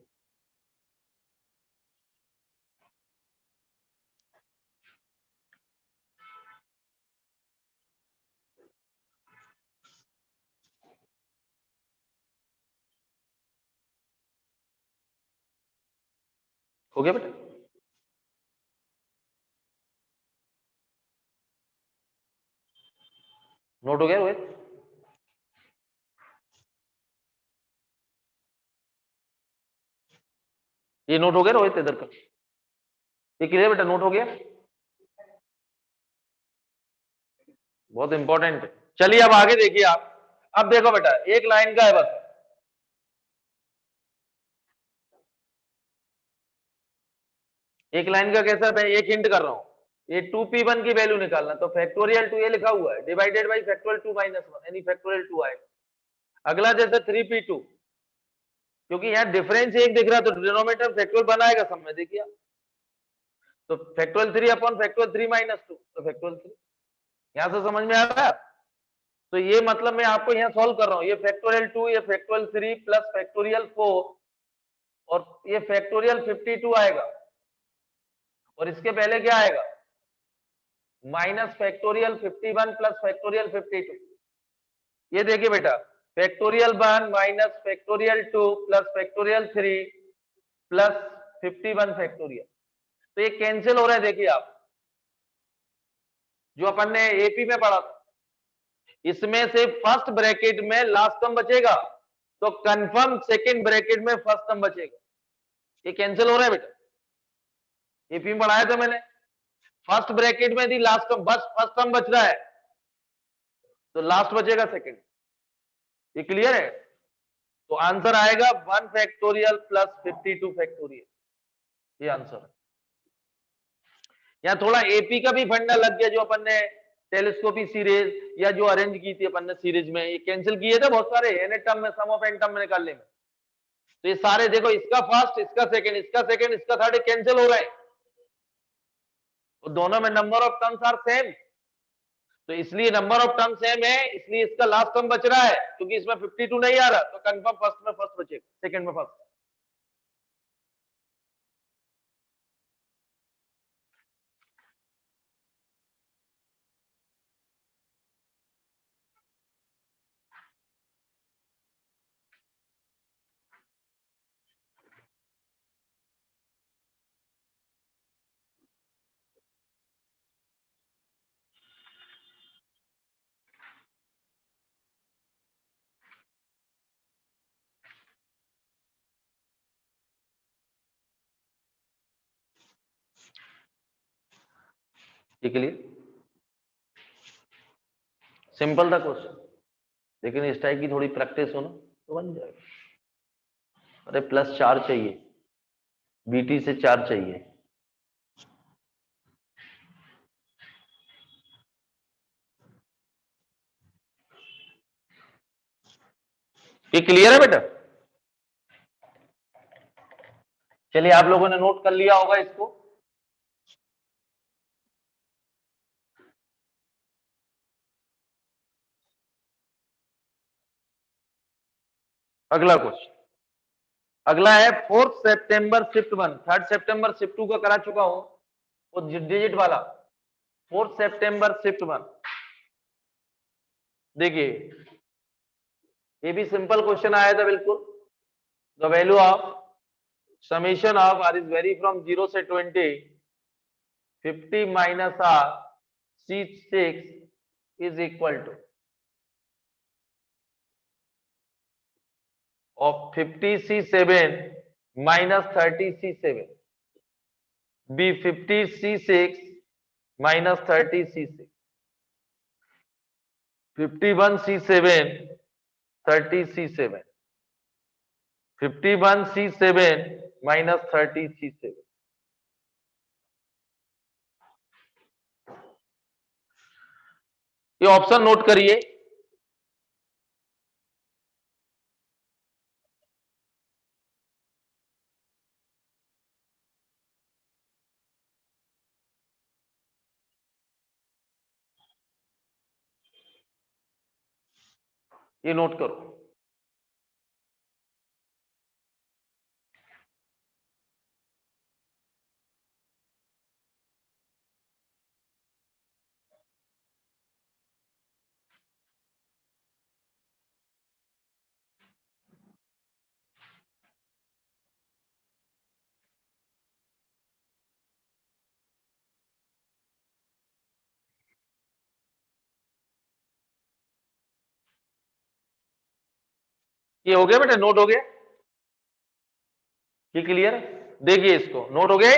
हो गया बेटा, नोट हो गया रोहित, ये नोट हो गया रोहित इधर का, ये क्लियर बेटा, नोट हो गया, बहुत इंपॉर्टेंट है। चलिए अब आगे देखिए आप, अब देखो बेटा एक लाइन का है बस, एक लाइन का कैसा, मैं एक हिंट कर रहा हूं, ये 2p1 की वैल्यू निकालना, तो फैक्टोरियल 2 ये लिखा हुआ है डिवाइडेड बाई फैक्टोरियल 2 माइनस 1, यानी फैक्टोरियल 2 आएगा। अगला जैसे 3p2, क्योंकि यहाँ डिफरेंस एक दिख रहा है तो डिनोमिनेटर फैक्टोरियल बनाएगा सब में, देखिए तो फैक्टोरियल 3 अपॉन फैक्टोरियल 3 माइनस 2, तो फैक्टोरियल 3। यहां से समझ में आ रहा है? तो ये मतलब मैं आपको यहाँ सॉल्व कर रहा हूँ, ये फैक्टोरियल 2, ये फैक्टोरियल 3 प्लस फैक्टोरियल 4 और ये फैक्टोरियल 52 आएगा, और इसके पहले क्या आएगा, माइनस फैक्टोरियल 51 प्लस फैक्टोरियल 52। ये देखिए बेटा, factorial 1 minus factorial 2 plus factorial 3 plus 51 factorial, तो ये कैंसिल हो रहा है। देखिए आप, जो अपन ने एपी में पढ़ा था, इसमें से फर्स्ट ब्रैकेट में लास्ट टर्म बचेगा, तो कंफर्म सेकंड ब्रैकेट में फर्स्ट टर्म बचेगा। ये कैंसिल हो रहा है बेटा, एपी में पढ़ाया था मैंने, फर्स्ट ब्रैकेट में थी लास्ट टर्म, बस फर्स्ट टर्म बच रहा है, तो लास्ट बचेगा सेकंड। ये क्लियर है? तो आंसर आएगा 1 फैक्टोरियल प्लस 52 फैक्टोरियल, ये आंसर है। यहाँ थोड़ा एपी का भी फंडा लग गया, जो अपन ने टेलीस्कोपी सीरीज या जो अरेंज की थी अपन ने सीरीज में, ये कैंसिल किए थे बहुत सारे एन टर्म में, सम ऑफ एन टर्म में निकालने में। तो ये सारे देखो, इसका फर्स्ट, इसका सेकंड, इसका सेकंड, इसका थर्ड कैंसिल हो रहा है, तो दोनों में number of terms are same, तो इसलिए नंबर ऑफ टर्म सेम है, इसलिए इसका लास्ट टर्म बच रहा है, क्योंकि इसमें 52 नहीं आ रहा, तो कंफर्म फर्स्ट में फर्स्ट बचेगा, सेकंड में फर्स्ट। ठीक है, सिंपल था क्वेश्चन, लेकिन इस टाइप की थोड़ी प्रैक्टिस हो ना तो बन जाएगा। अरे +4 चाहिए, बीटी से 4 चाहिए। ये क्लियर है बेटा? चलिए, आप लोगों ने नोट कर लिया होगा इसको। अगला क्वेश्चन, अगला है 4 सितंबर शिफ्ट 1, 3 सितंबर शिफ्ट 2 का करा चुका हूं, वो डिजिट वाला। 4 सितंबर शिफ्ट 1, देखिए ये भी सिंपल क्वेश्चन आया था बिल्कुल। The value of summation of R is vary from 0 से 20, 50 minus R C6 is equal to of 50C7 minus 30C7 be 50C6 minus 30C6, 51C7 30C7, 51C7 minus 30C7। ये option note करिए। ये note करो। ये हो गया बेटा, note हो गया? ये क्लियर? देखिए इसको, नोट हो गया?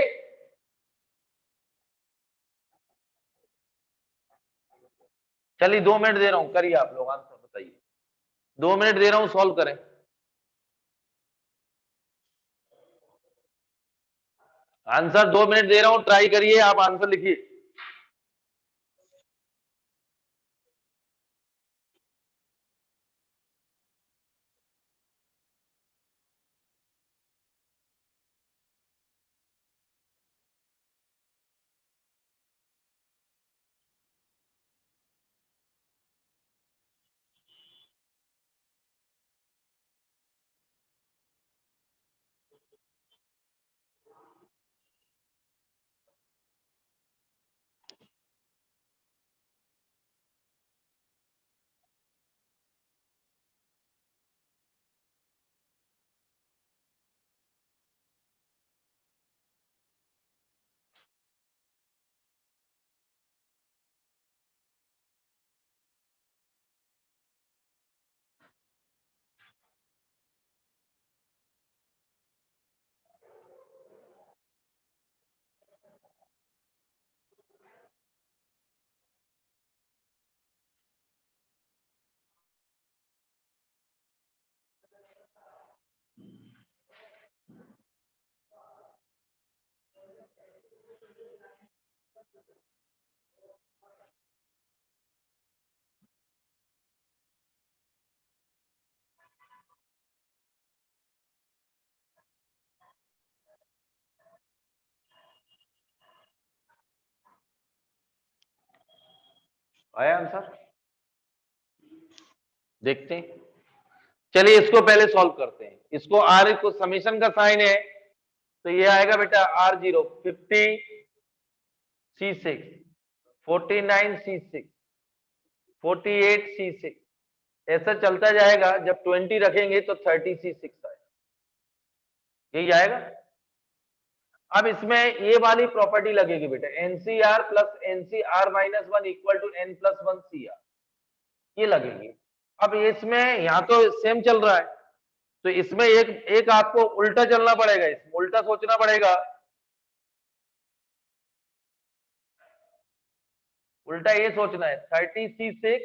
चलिए 2 मिनट दे रहा हूं, करिए आप लोग आंसर बताइए। 2 मिनट दे रहा हूं, सॉल्व करें। आंसर 2 मिनट दे रहा हूं, ट्राई करिए, आप आंसर लिखिए। आया आंसर? देखते हैं। चलिए इसको पहले सॉल्व करते हैं। इसको आर को समीशन का साइन है, तो ये आएगा बेटा R0 50C6 49C6 48C6, ऐसा चलता जाएगा। जब 20 रखेंगे तो 30C6 आएगा, यही आएगा। अब इसमें ये वाली प्रॉपर्टी लगेगी बेटा, NCR plus NCR-1 equal to N+1CR, ये लगेगी। अब इसमें यहां तो सेम चल रहा है, तो इसमें एक एक आपको उल्टा चलना पड़ेगा, इसमें उल्टा सोचना पड़ेगा। उल्टा ये सोचना है 30C6,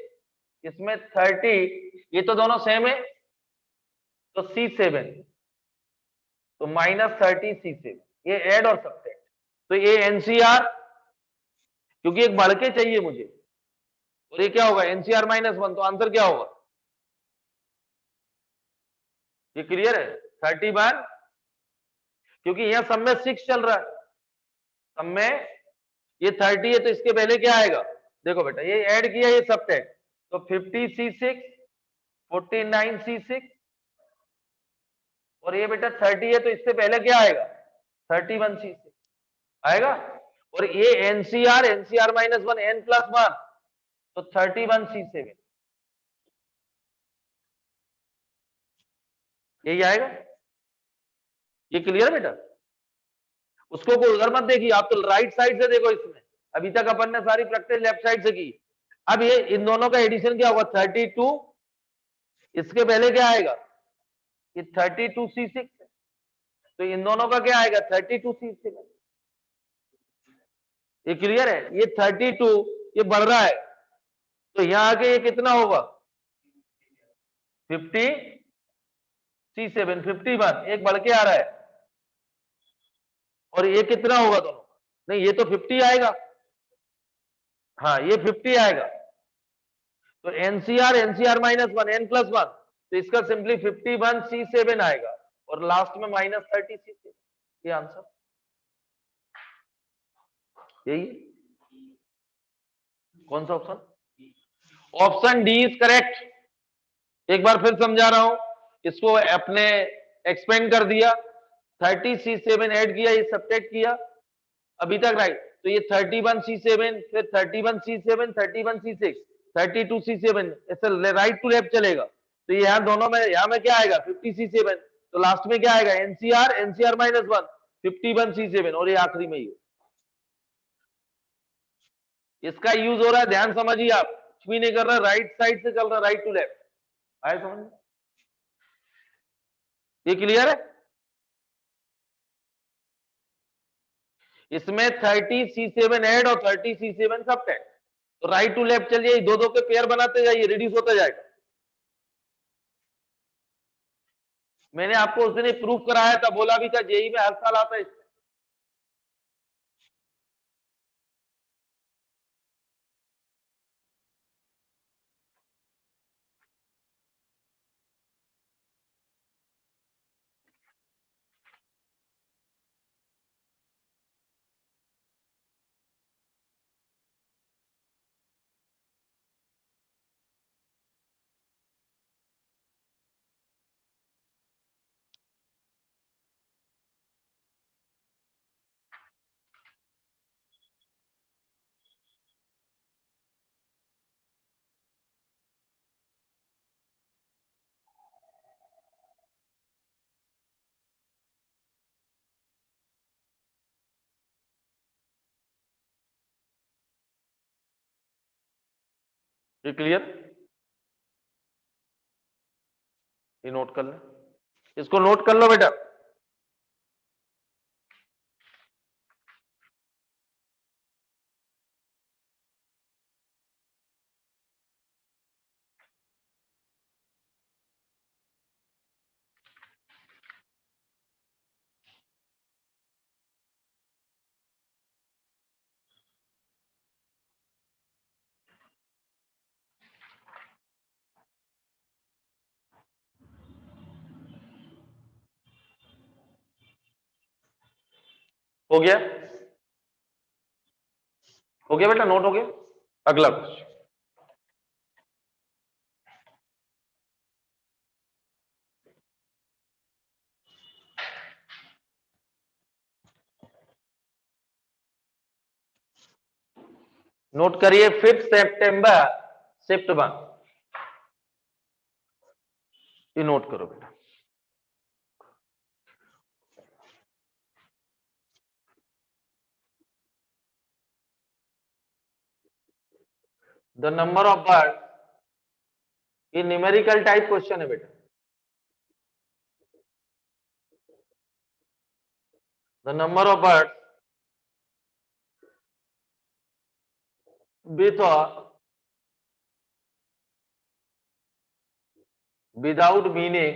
इसमें 30, ये तो दोनों सेम है, तो C7, तो -30C7, ये ऐड और सब्ट्रैक्ट, तो ये NCR, क्योंकि एक बढ़ के चाहिए मुझे, और ये क्या होगा NCR-1, तो आंसर क्या होगा? ये क्लियर है? 30 क्योंकि यहां सब में 6 चल रहा है, सब में ये 30 है, तो इसके पहले क्या आएगा? देखो बेटा, ये ऐड किया, ये सब्ट्रैक्ट, तो 50C6 49C6, और ये बेटा 30 है, तो इससे पहले क्या आएगा? 31C6 आएगा। और ये NCR-1 N+1, तो 31C7, यही आएगा। ये क्लियर है बेटा? उसको कोई उधर मत देखिए, आप तो राइट साइड से देखो। इसमें अभी तक अपन ने सारी प्रैक्टिस लेफ्ट साइड से की। अब ये इन दोनों का एडिशन क्या होगा? 32, इसके पहले क्या आएगा? ये 32C6, तो इन दोनों का क्या आएगा? 32C7। ये क्लियर है? ये 32 ये बढ़ रहा है, तो यहां आके ये कितना होगा? 50C7 51, एक बढ़ के आ रहा है, और ये कितना होगा दोनों? नहीं, ये तो 50 आएगा, हाँ ये 50 आएगा, तो NCR-1 N+1, तो इसका सिंपली 51C7 आएगा, और लास्ट में -30C7, ये आंसर यही। कौन सा option? Option D is correct. एक बार फिर समझा रहा हूं, इसको अपने एक्सपेंड कर दिया, 30C7 ऐड किया, ये सब्ट्रैक्ट किया, अभी तक राइट, तो ये 31C7, फिर 31C7 31C6 32C7, ऐसे राइट टू लेफ्ट चलेगा, तो ये यहां दोनों में, यहां में क्या आएगा? 50C7, तो लास्ट में क्या आएगा? NCR-1 51C7, और ये आखिरी में ही इसका यूज हो रहा है। ध्यान समझिए, आप कुछ भी नहीं कर रहा, राइट साइड से चल रहा, राइट टू लेफ्ट। आए समझ में? ये क्लियर है? इसमें 30C7 ऐड और 30C7 सब्ट्रैक्ट, तो राइट टू लेफ्ट चलिए, दो दो के पेयर बनाते जाइए, रिड्यूस होता जाएगा। मैंने आपको उस दिन प्रूफ कराया था, बोला भी था जेई में हर साल आता है। ये क्लियर? ये नोट कर ले, इसको नोट कर लो बेटा। हो गया? हो गया बेटा, नोट हो गया? अगला क्वेश्चन, नोट करिए 5 सितंबर शिफ्ट 1, ये नोट करो बेटा। द नंबर ऑफ बर्ड, ये न्यूमेरिकल टाइप क्वेश्चन है बेटा। The number of bird with or without meaning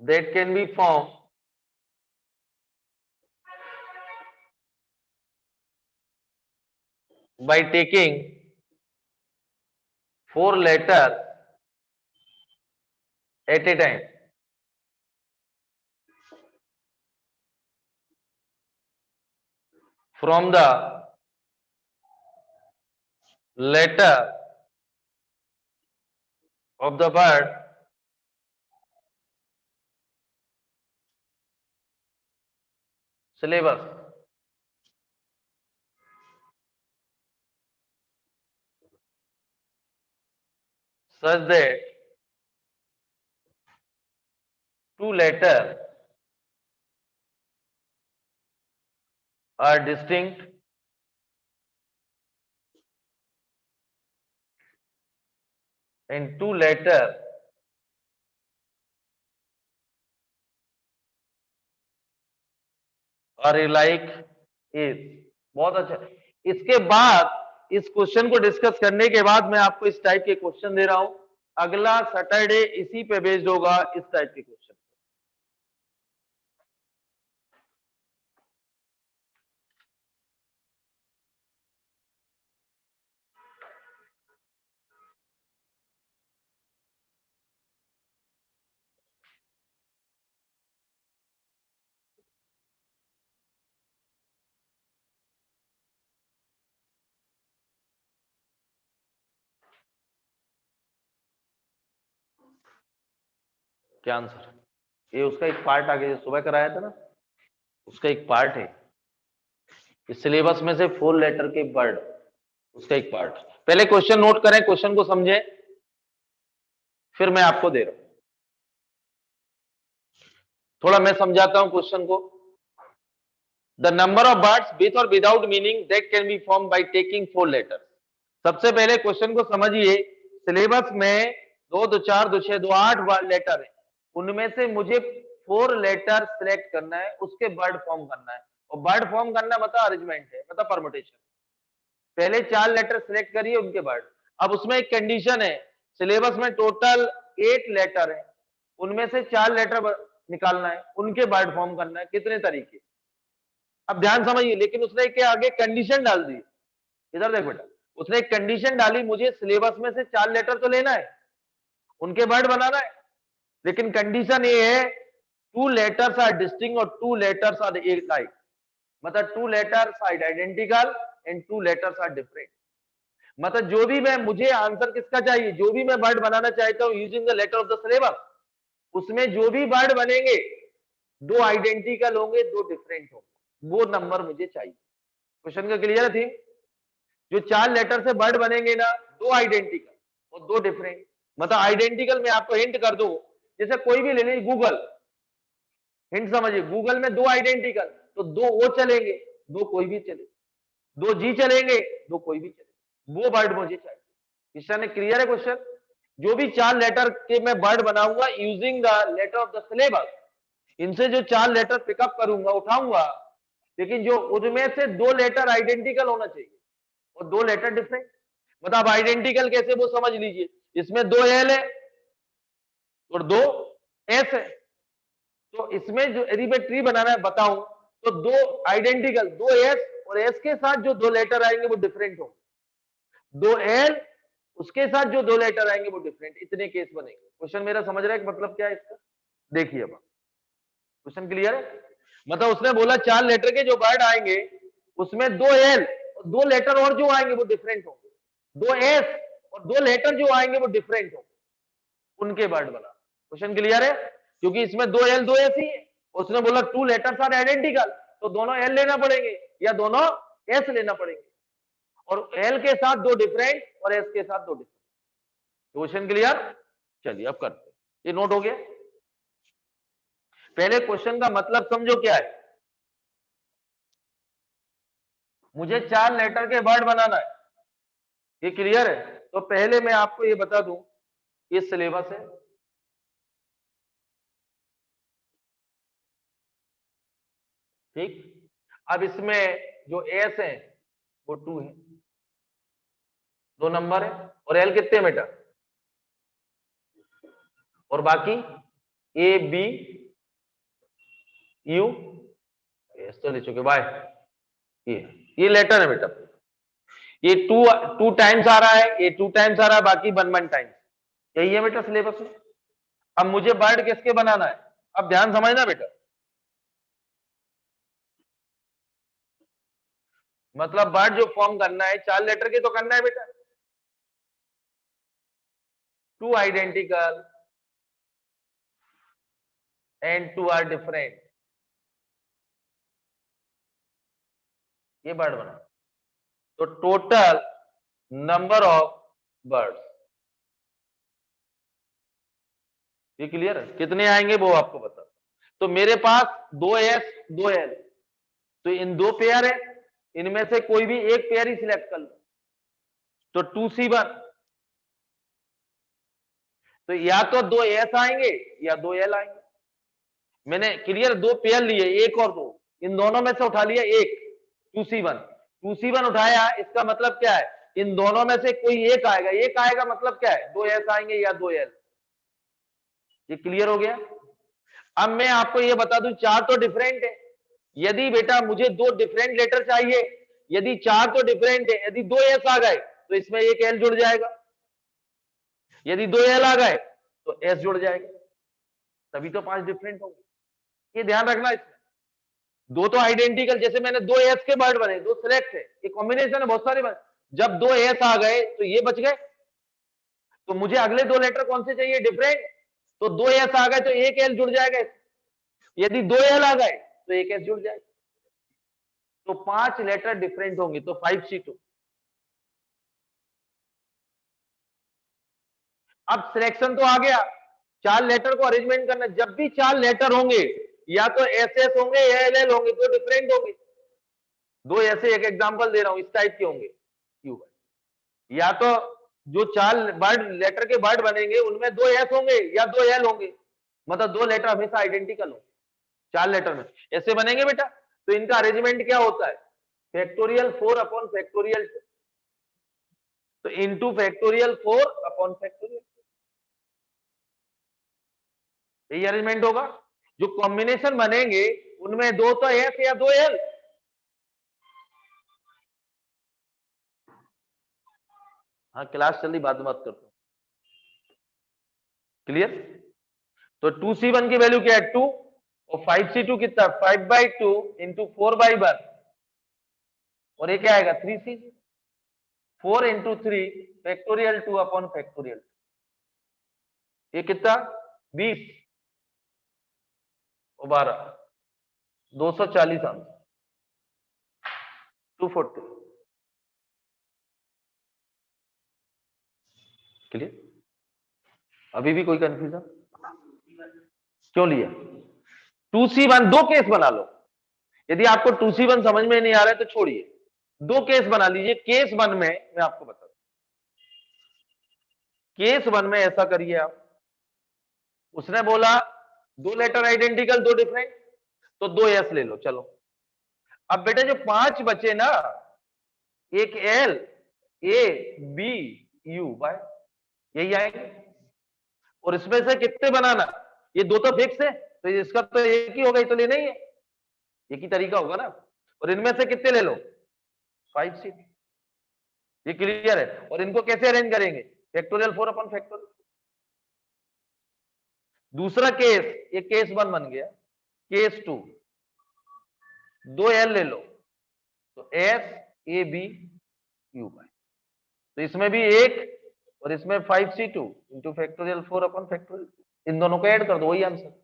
that can be formed by taking 4 letters at a time. From the letter of the bird syllabus such that 2 letters are distinct and 2 letters are alike is। बहुत अच्छा। इसके बाद इस question को discuss करने के बाद मैं आपको इस टाइप के क्वेश्चन दे रहा हूं। अगला सैटरडे इसी पे बेस्ड होगा, इस टाइप के क्वेश्चन। क्या आंसर? ये उसका एक पार्ट आगे सुबह कराया था ना, उसका एक पार्ट है। इस सिलेबस में से 4 लेटर के वर्ड, उसका एक पार्ट। पहले क्वेश्चन नोट करें, क्वेश्चन को समझें, फिर मैं आपको दे रहा हूं। थोड़ा मैं समझाता हूं क्वेश्चन को। The number of words with और without meaning that can be form by taking 4 letters. सबसे पहले क्वेश्चन को समझिए। सिलेबस में 2 2 4 2 6 2 8 लेटर है, उनमें से मुझे 4 लेटर सिलेक्ट करना है, उसके वर्ड फॉर्म करना है। और वर्ड फॉर्म करना मतलब अरेंजमेंट है, मतलब परमुटेशन। पहले 4 लेटर सिलेक्ट करिए, उनके वर्ड। अब उसमें एक कंडीशन है, सिलेबस में टोटल 8 लेटर है, उनमें से 4 लेटर निकालना है, उनके वर्ड फॉर्म करना है। कितने तरीके? अब ध्यान समझिए, लेकिन उसने क्या आगे कंडीशन डाल दी। इधर देख बेटा, उसने एक कंडीशन डाली, मुझे सिलेबस में से 4 लेटर तो लेना है, उनके वर्ड बनाना है, लेकिन कंडीशन ये है 2 लेटर्स आर डिस्टिंक्ट और 2 लेटर्स आर लाइक। मतलब 2 letters are identical and 2 letters are different. मतलब जो भी मैं, मुझे आंसर किसका चाहिए, जो भी मैं वर्ड बनाना चाहता हूं using the letter of the syllabus, उसमें जो भी वर्ड बनेंगे 2 आइडेंटिकल होंगे, 2 डिफरेंट होंगे, वो नंबर मुझे चाहिए। क्वेश्चन का क्लियर है थीम? जो 4 लेटर से वर्ड बनेंगे ना, 2 आइडेंटिकल और 2 डिफरेंट। मतलब आइडेंटिकल में आपको हिंट कर दूं, जैसे कोई भी ले लीजिए गूगल, हिंट समझिए, गूगल में 2 आइडेंटिकल, तो 2 वो चलेंगे, 2 कोई भी चले, 2 जी चलेंगे, 2 कोई भी चले, वो वर्ड मुझे चाहिए। क्वेश्चन क्लियर है? क्वेश्चन जो भी 4 लेटर के मैं वर्ड बनाऊंगा using the letter of the syllabus, इनसे जो 4 लेटर पिकअप करूंगा, उठाऊंगा, लेकिन जो उनमें से 2 लेटर आइडेंटिकल होना चाहिए और 2 लेटर डिफरेंट। मतलब आइडेंटिकल कैसे, वो समझ लीजिए। इसमें 2 एल है और 2 एस है, तो इसमें जो यदि मैं ट्री बनाना है बताऊं, तो 2 आइडेंटिकल, 2 एस, और एस के साथ जो 2 लेटर आएंगे वो डिफरेंट हो। 2 एल उसके साथ जो 2 लेटर आएंगे वो डिफरेंट, इतने केस बनेंगे। क्वेश्चन मेरा समझ रहा है कि मतलब क्या है इसका? देखिए अब क्वेश्चन क्लियर है। मतलब उसने बोला 4 लेटर के जो वर्ड आएंगे उसमें 2 एल, 2 लेटर और जो आएंगे वो डिफरेंट होंगे, 2 एस और 2 लेटर जो आएंगे वो डिफरेंट होंगे, उनके वर्ड बना। क्वेश्चन क्लियर है? क्योंकि इसमें 2 एल 2 एस ही है। उसने बोला 2 लेटर्स आर आइडेंटिकल, तो दोनों एल लेना पड़ेंगे या दोनों एस लेना पड़ेंगे, और एल के साथ 2 डिफरेंट और एस के साथ 2 डिफरेंट। Question clear? चलिए अब करते हैं। ये नोट हो गया? पहले क्वेश्चन का मतलब समझो क्या है। मुझे 4 लेटर के वर्ड बनाना है, ये क्लियर है? तो पहले मैं आपको ये बता दूं, ये सिलेबस है, ठीक। अब इसमें जो एस है वो 2 है, 2 नंबर है, और एल कितने बेटा? और बाकी ए बी यू एस तो ले चुके बाय। ये लेटर है बेटा। ये 2 टाइम्स आ रहा है, ये 2 टाइम्स आ रहा है, बाकी 1 टाइम्स। यही है बेटा सिलेबस में। अब मुझे वर्ड किसके बनाना है? अब ध्यान समझना बेटा, मतलब वर्ड जो फॉर्म करना है 4 लेटर के तो करना है बेटा। 2 आइडेंटिकल एंड 2 आर डिफरेंट, ये वर्ड बना। तो टोटल नंबर ऑफ वर्ड्स, ये क्लियर है? कितने आएंगे वो आपको बता। तो मेरे पास 2 एस 2 एल, तो इन 2 पेयर है, इनमें से कोई भी एक पेयर ही सिलेक्ट कर लो। तो 2C1, तो या तो 2 एस आएंगे या 2 एल आएंगे। मैंने क्लियर 2 पेयर लिए, 1 और 2, इन दोनों में से उठा लिया एक, 2C1। 2C1 उठाया, इसका मतलब क्या है? इन दोनों में से कोई एक आएगा, एक आएगा मतलब क्या है? 2 एस आएंगे या 2 एल। ये क्लियर हो गया? अब मैं आपको ये बता दूं, 4 तो डिफरेंट है। यदि बेटा मुझे 2 डिफरेंट लेटर चाहिए, यदि 4 तो डिफरेंट है, यदि 2 एस आ गए तो इसमें एक एल जुड़ जाएगा, यदि 2 एल आ गए तो एस जुड़ जाएगा, तभी तो 5 डिफरेंट होंगे। ये ध्यान रखना। इसमें 2 तो आइडेंटिकल, जैसे मैंने 2 एस के वर्ड बने, 2 सिलेक्ट है, ये कॉम्बिनेशन है बहुत सारे बने। जब 2 एस आ गए तो ये बच गए, तो मुझे अगले 2 लेटर कौन से चाहिए? डिफरेंट। तो 2 एस आ गए तो एक एल जुड़ जाएगा, यदि 2 एल आ गए तो एक एस जुड़ जाएगा, तो 5 लेटर डिफरेंट होंगे, तो 5C2। अब सिलेक्शन तो आ गया, 4 लेटर को अरेंजमेंट करना। जब भी 4 लेटर होंगे, या तो एस एस होंगे या एल एल होंगे, तो डिफरेंट होंगे। 2 ऐसे एक एग्जांपल दे रहा हूं, इस टाइप के होंगे, या तो जो 4 वर्ड लेटर के वर्ड बनेंगे उनमें 2 एस होंगे या 2 एल होंगे, मतलब 2 लेटर हमेशा आइडेंटिकल होंगे 4 लेटर में, ऐसे बनेंगे बेटा। तो इनका अरेंजमेंट क्या होता है? फैक्टोरियल 4 अपॉन फैक्टोरियल 2, तो इनटू फैक्टोरियल 4 अपॉन फैक्टोरियल, यही अरेंजमेंट होगा। जो कॉम्बिनेशन बनेंगे उनमें 2 तो एस या 2 एल। हाँ क्लास चल रही, बाद में बात करता हूं। क्लियर? तो 2C1 की वैल्यू क्या है? 2, और 5C2 कितना? 5/2 इंटू 4/1, और ये क्या आएगा? 3C, 4 into 3 factorial 2 upon factorial, ये कितना? 20 और 12, 240 आंसर, 240। क्लियर? अभी भी कोई कंफ्यूजन? क्यों लिया? 2C1 दो केस बना लो। यदि आपको 2C1 समझ में नहीं आ रहा है तो छोड़िए, 2 केस बना लीजिए। केस 1 में मैं आपको बता दूं, केस 1 में ऐसा करिए आप, उसने बोला 2 लेटर आइडेंटिकल 2 डिफरेंट, तो 2 एस ले लो। चलो अब बेटे जो 5 बचे ना, एक L, A B U Y, यही आएंगे। और इसमें से कितने बनाना? ये 2 तो फिक्स है, तो इसका तो एक ही होगा, ये तो लेना ही है, एक ही तरीका होगा ना। और इनमें से कितने ले लो? 5C, ये क्लियर है। और इनको कैसे अरेंज करेंगे, फैक्टोरियल 4 अपॉन फैक्टोरियल। दूसरा केस, ये केस 1 बन गया। केस 2, 2 एल ले लो, तो S A B U by, तो इसमें भी 1 और इसमें 5c2 into factorial 4 upon factorial, इन दोनों को ऐड कर दो, वही आंसर।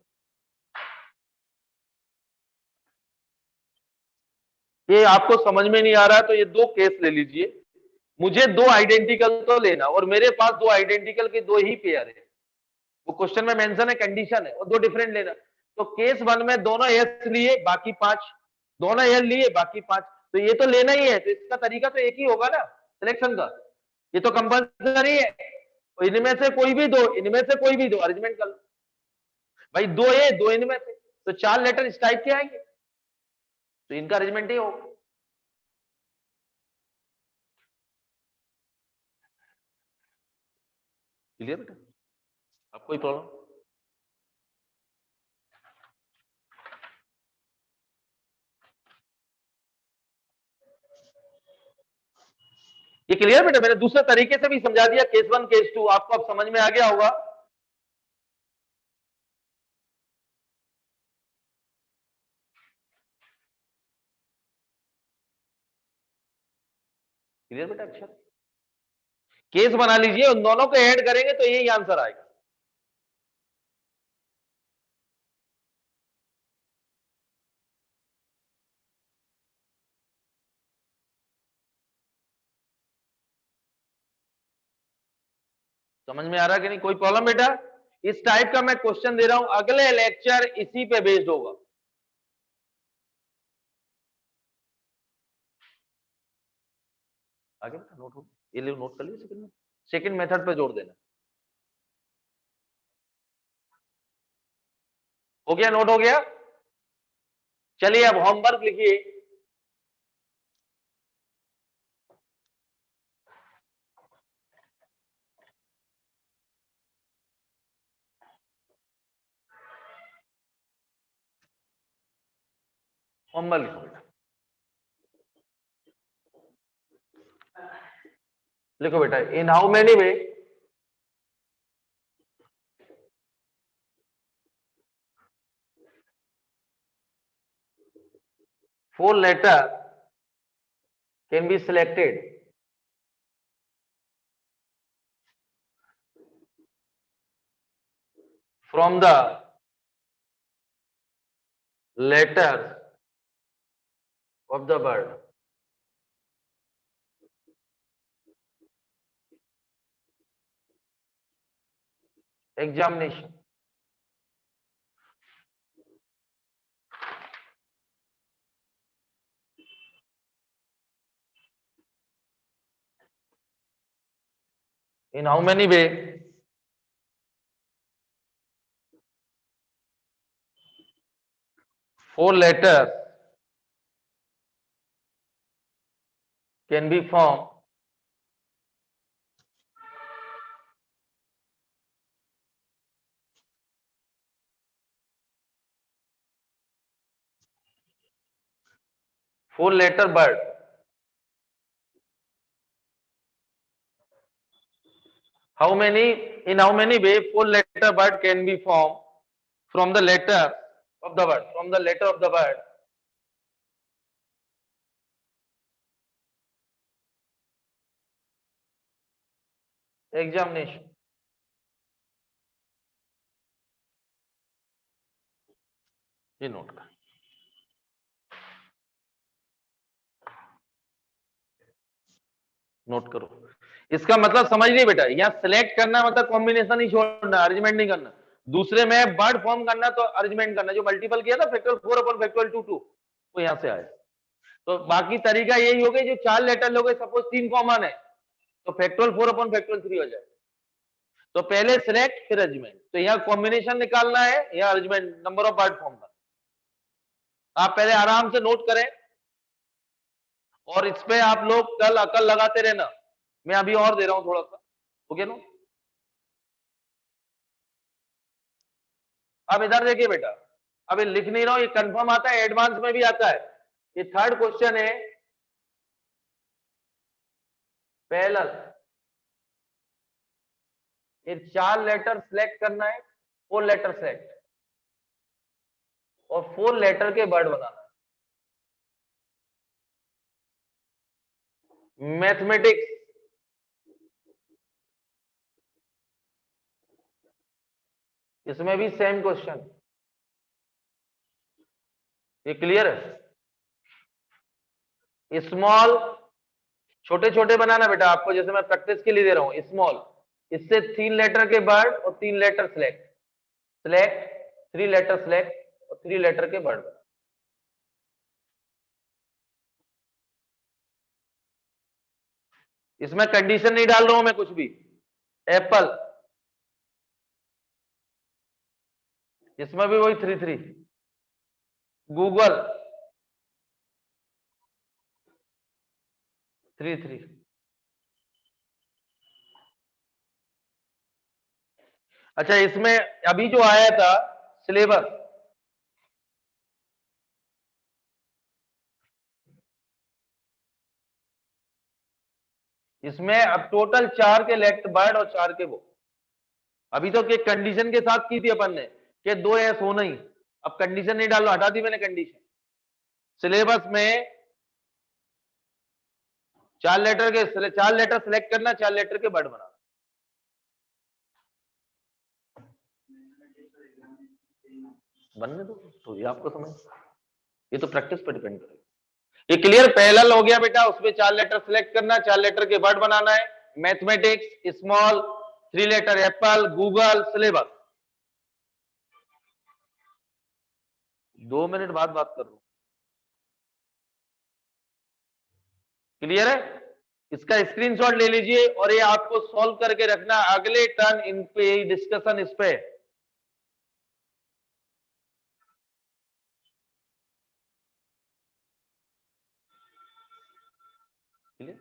ये आपको समझ में नहीं आ रहा है तो ये 2 केस ले लीजिए। मुझे 2 आइडेंटिकल तो लेना, और मेरे पास 2 आइडेंटिकल के 2 ही पेयर है, वो क्वेश्चन में मेंशन है, कंडीशन है, और 2 डिफरेंट लेना। तो केस 1 में दोनों एस लिए, बाकी 5, दोनों एल लिए, बाकी 5, तो ये तो लेना ही है, तो इसका तरीका तो एक ही होगा ना सिलेक्शन का, ये तो कंपल्सरी है। तो इनमें से कोई भी 2, इनमें से कोई भी 2 अरेंजमेंट कर लो भाई, 2 ये 2 इनमें से, तो 4 लेटर इस टाइप के आएंगे, तो इनका अरेंजमेंट ही होगा। क्लियर बेटा, अब कोई प्रॉब्लम? ये क्लियर बेटा, मैंने दूसरे तरीके से भी समझा दिया, केस 1 केस 2 आपको अब समझ में आ गया होगा। क्लियर बेटा, अच्छा केस बना लीजिए, उन दोनों को ऐड करेंगे तो यही आंसर आएगा। समझ में आ रहा है कि नहीं, कोई प्रॉब्लम बेटा? इस टाइप का मैं क्वेश्चन दे रहा हूं, अगले लेक्चर इसी पे बेस्ड होगा। आगे बेटा नोट हो, ये ले नोट कर लीजिए, सेकंड में, सेकंड मेथड पे जोड़ देना। हो गया, नोट हो गया? चलिए अब होमवर्क लिखिए। होमवर्क लिखो बेटा, लिखो बेटा, in how many way four letter can be selected from the letters of the word. Examination. In how many way four letters can be formed four letter word. How many, in how many way four letter word can be formed from the letter of the word, from the letter of the word. Examination. ये note कर, note करो। इसका मतलब समझ नहीं बेटा, यहाँ select करना मतलब कॉम्बिनेशन ही छोड़ना, अरेंजमेंट नहीं करना। दूसरे में वर्ड फॉर्म करना तो अरेंजमेंट करना, जो मल्टीपल किया था फैक्टोरियल 4 अपॉन फैक्टोरियल 2 2, वो यहाँ से आया। तो बाकी तरीका यही हो गया, जो 4 लेटर लोगे, सपोज 3 कॉमन है तो फैक्टोरियल 4 अपॉन फैक्टोरियल 3 हो जाए। तो पहले सिलेक्ट फिर अरेंजमेंट, तो यहाँ कॉम्बिनेशन निकालना है, यहाँ arrangement, number of word form का। आप पहले आराम से नोट करें और इस पे आप लोग कल अकल लगाते रहना। मैं अभी और दे रहा हूं थोड़ा सा, ओके ना? अब इधर देखिए बेटा, अब लिख नहीं रहा हूं, ये कंफर्म आता है, एडवांस में भी आता है। ये थर्ड क्वेश्चन है, पैरेलल, ये 4 लेटर सिलेक्ट करना है, 4 लेटर सेलेक्ट और 4 लेटर के वर्ड बनाना है। मैथमेटिक्स, इसमें भी सेम क्वेश्चन, ये क्लियर है? स्मॉल, छोटे छोटे बनाना बेटा आपको, जैसे मैं प्रैक्टिस के लिए दे रहा हूं। स्मॉल, इससे 3 लेटर के वर्ड और 3 letter select, select 3 letter select और 3 लेटर के वर्ड। इसमें कंडीशन नहीं डाल रहा हूं मैं कुछ भी। एप्पल, इसमें भी वही 3 3। गूगल 3 3। अच्छा, इसमें अभी जो आया था सिलेबस, इसमें अब टोटल 4 के लेफ्ट वर्ड और 4 के वो। अभी तो एक कंडीशन के साथ की थी अपन ने कि 2 एस होना ही। अब कंडीशन नहीं डालो, हटा दी मैंने कंडीशन। सिलेबस में 4 लेटर के 4 लेटर सिलेक्ट करना, 4 लेटर के वर्ड बनाना। बनने दो, तो ये आपको समझ, ये तो प्रैक्टिस पर डिपेंड करेगा। ये क्लियर? पैरेलल हो गया बेटा, उसमें 4 लेटर सिलेक्ट करना, 4 लेटर के वर्ड बनाना है। Mathematics, small, 3 letter apple, Google, syllabus. 2 minute बाद बात कर रहा हूं। क्लियर है? इसका स्क्रीनशॉट ले लीजिए और ये आपको सॉल्व करके रखना, अगले टर्न इन पे डिस्कशन इस पे। क्लियर?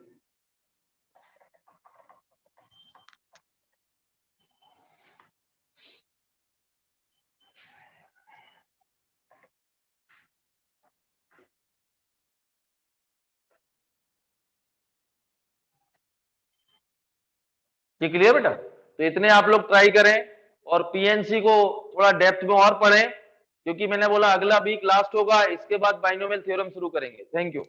ये क्लियर बेटा? तो इतने आप लोग ट्राई करें और पीएनसी को थोड़ा डेप्थ में और पढ़ें, क्योंकि मैंने बोला अगला वीक लास्ट होगा, इसके बाद बाइनोमियल थ्योरम शुरू करेंगे। Thank you.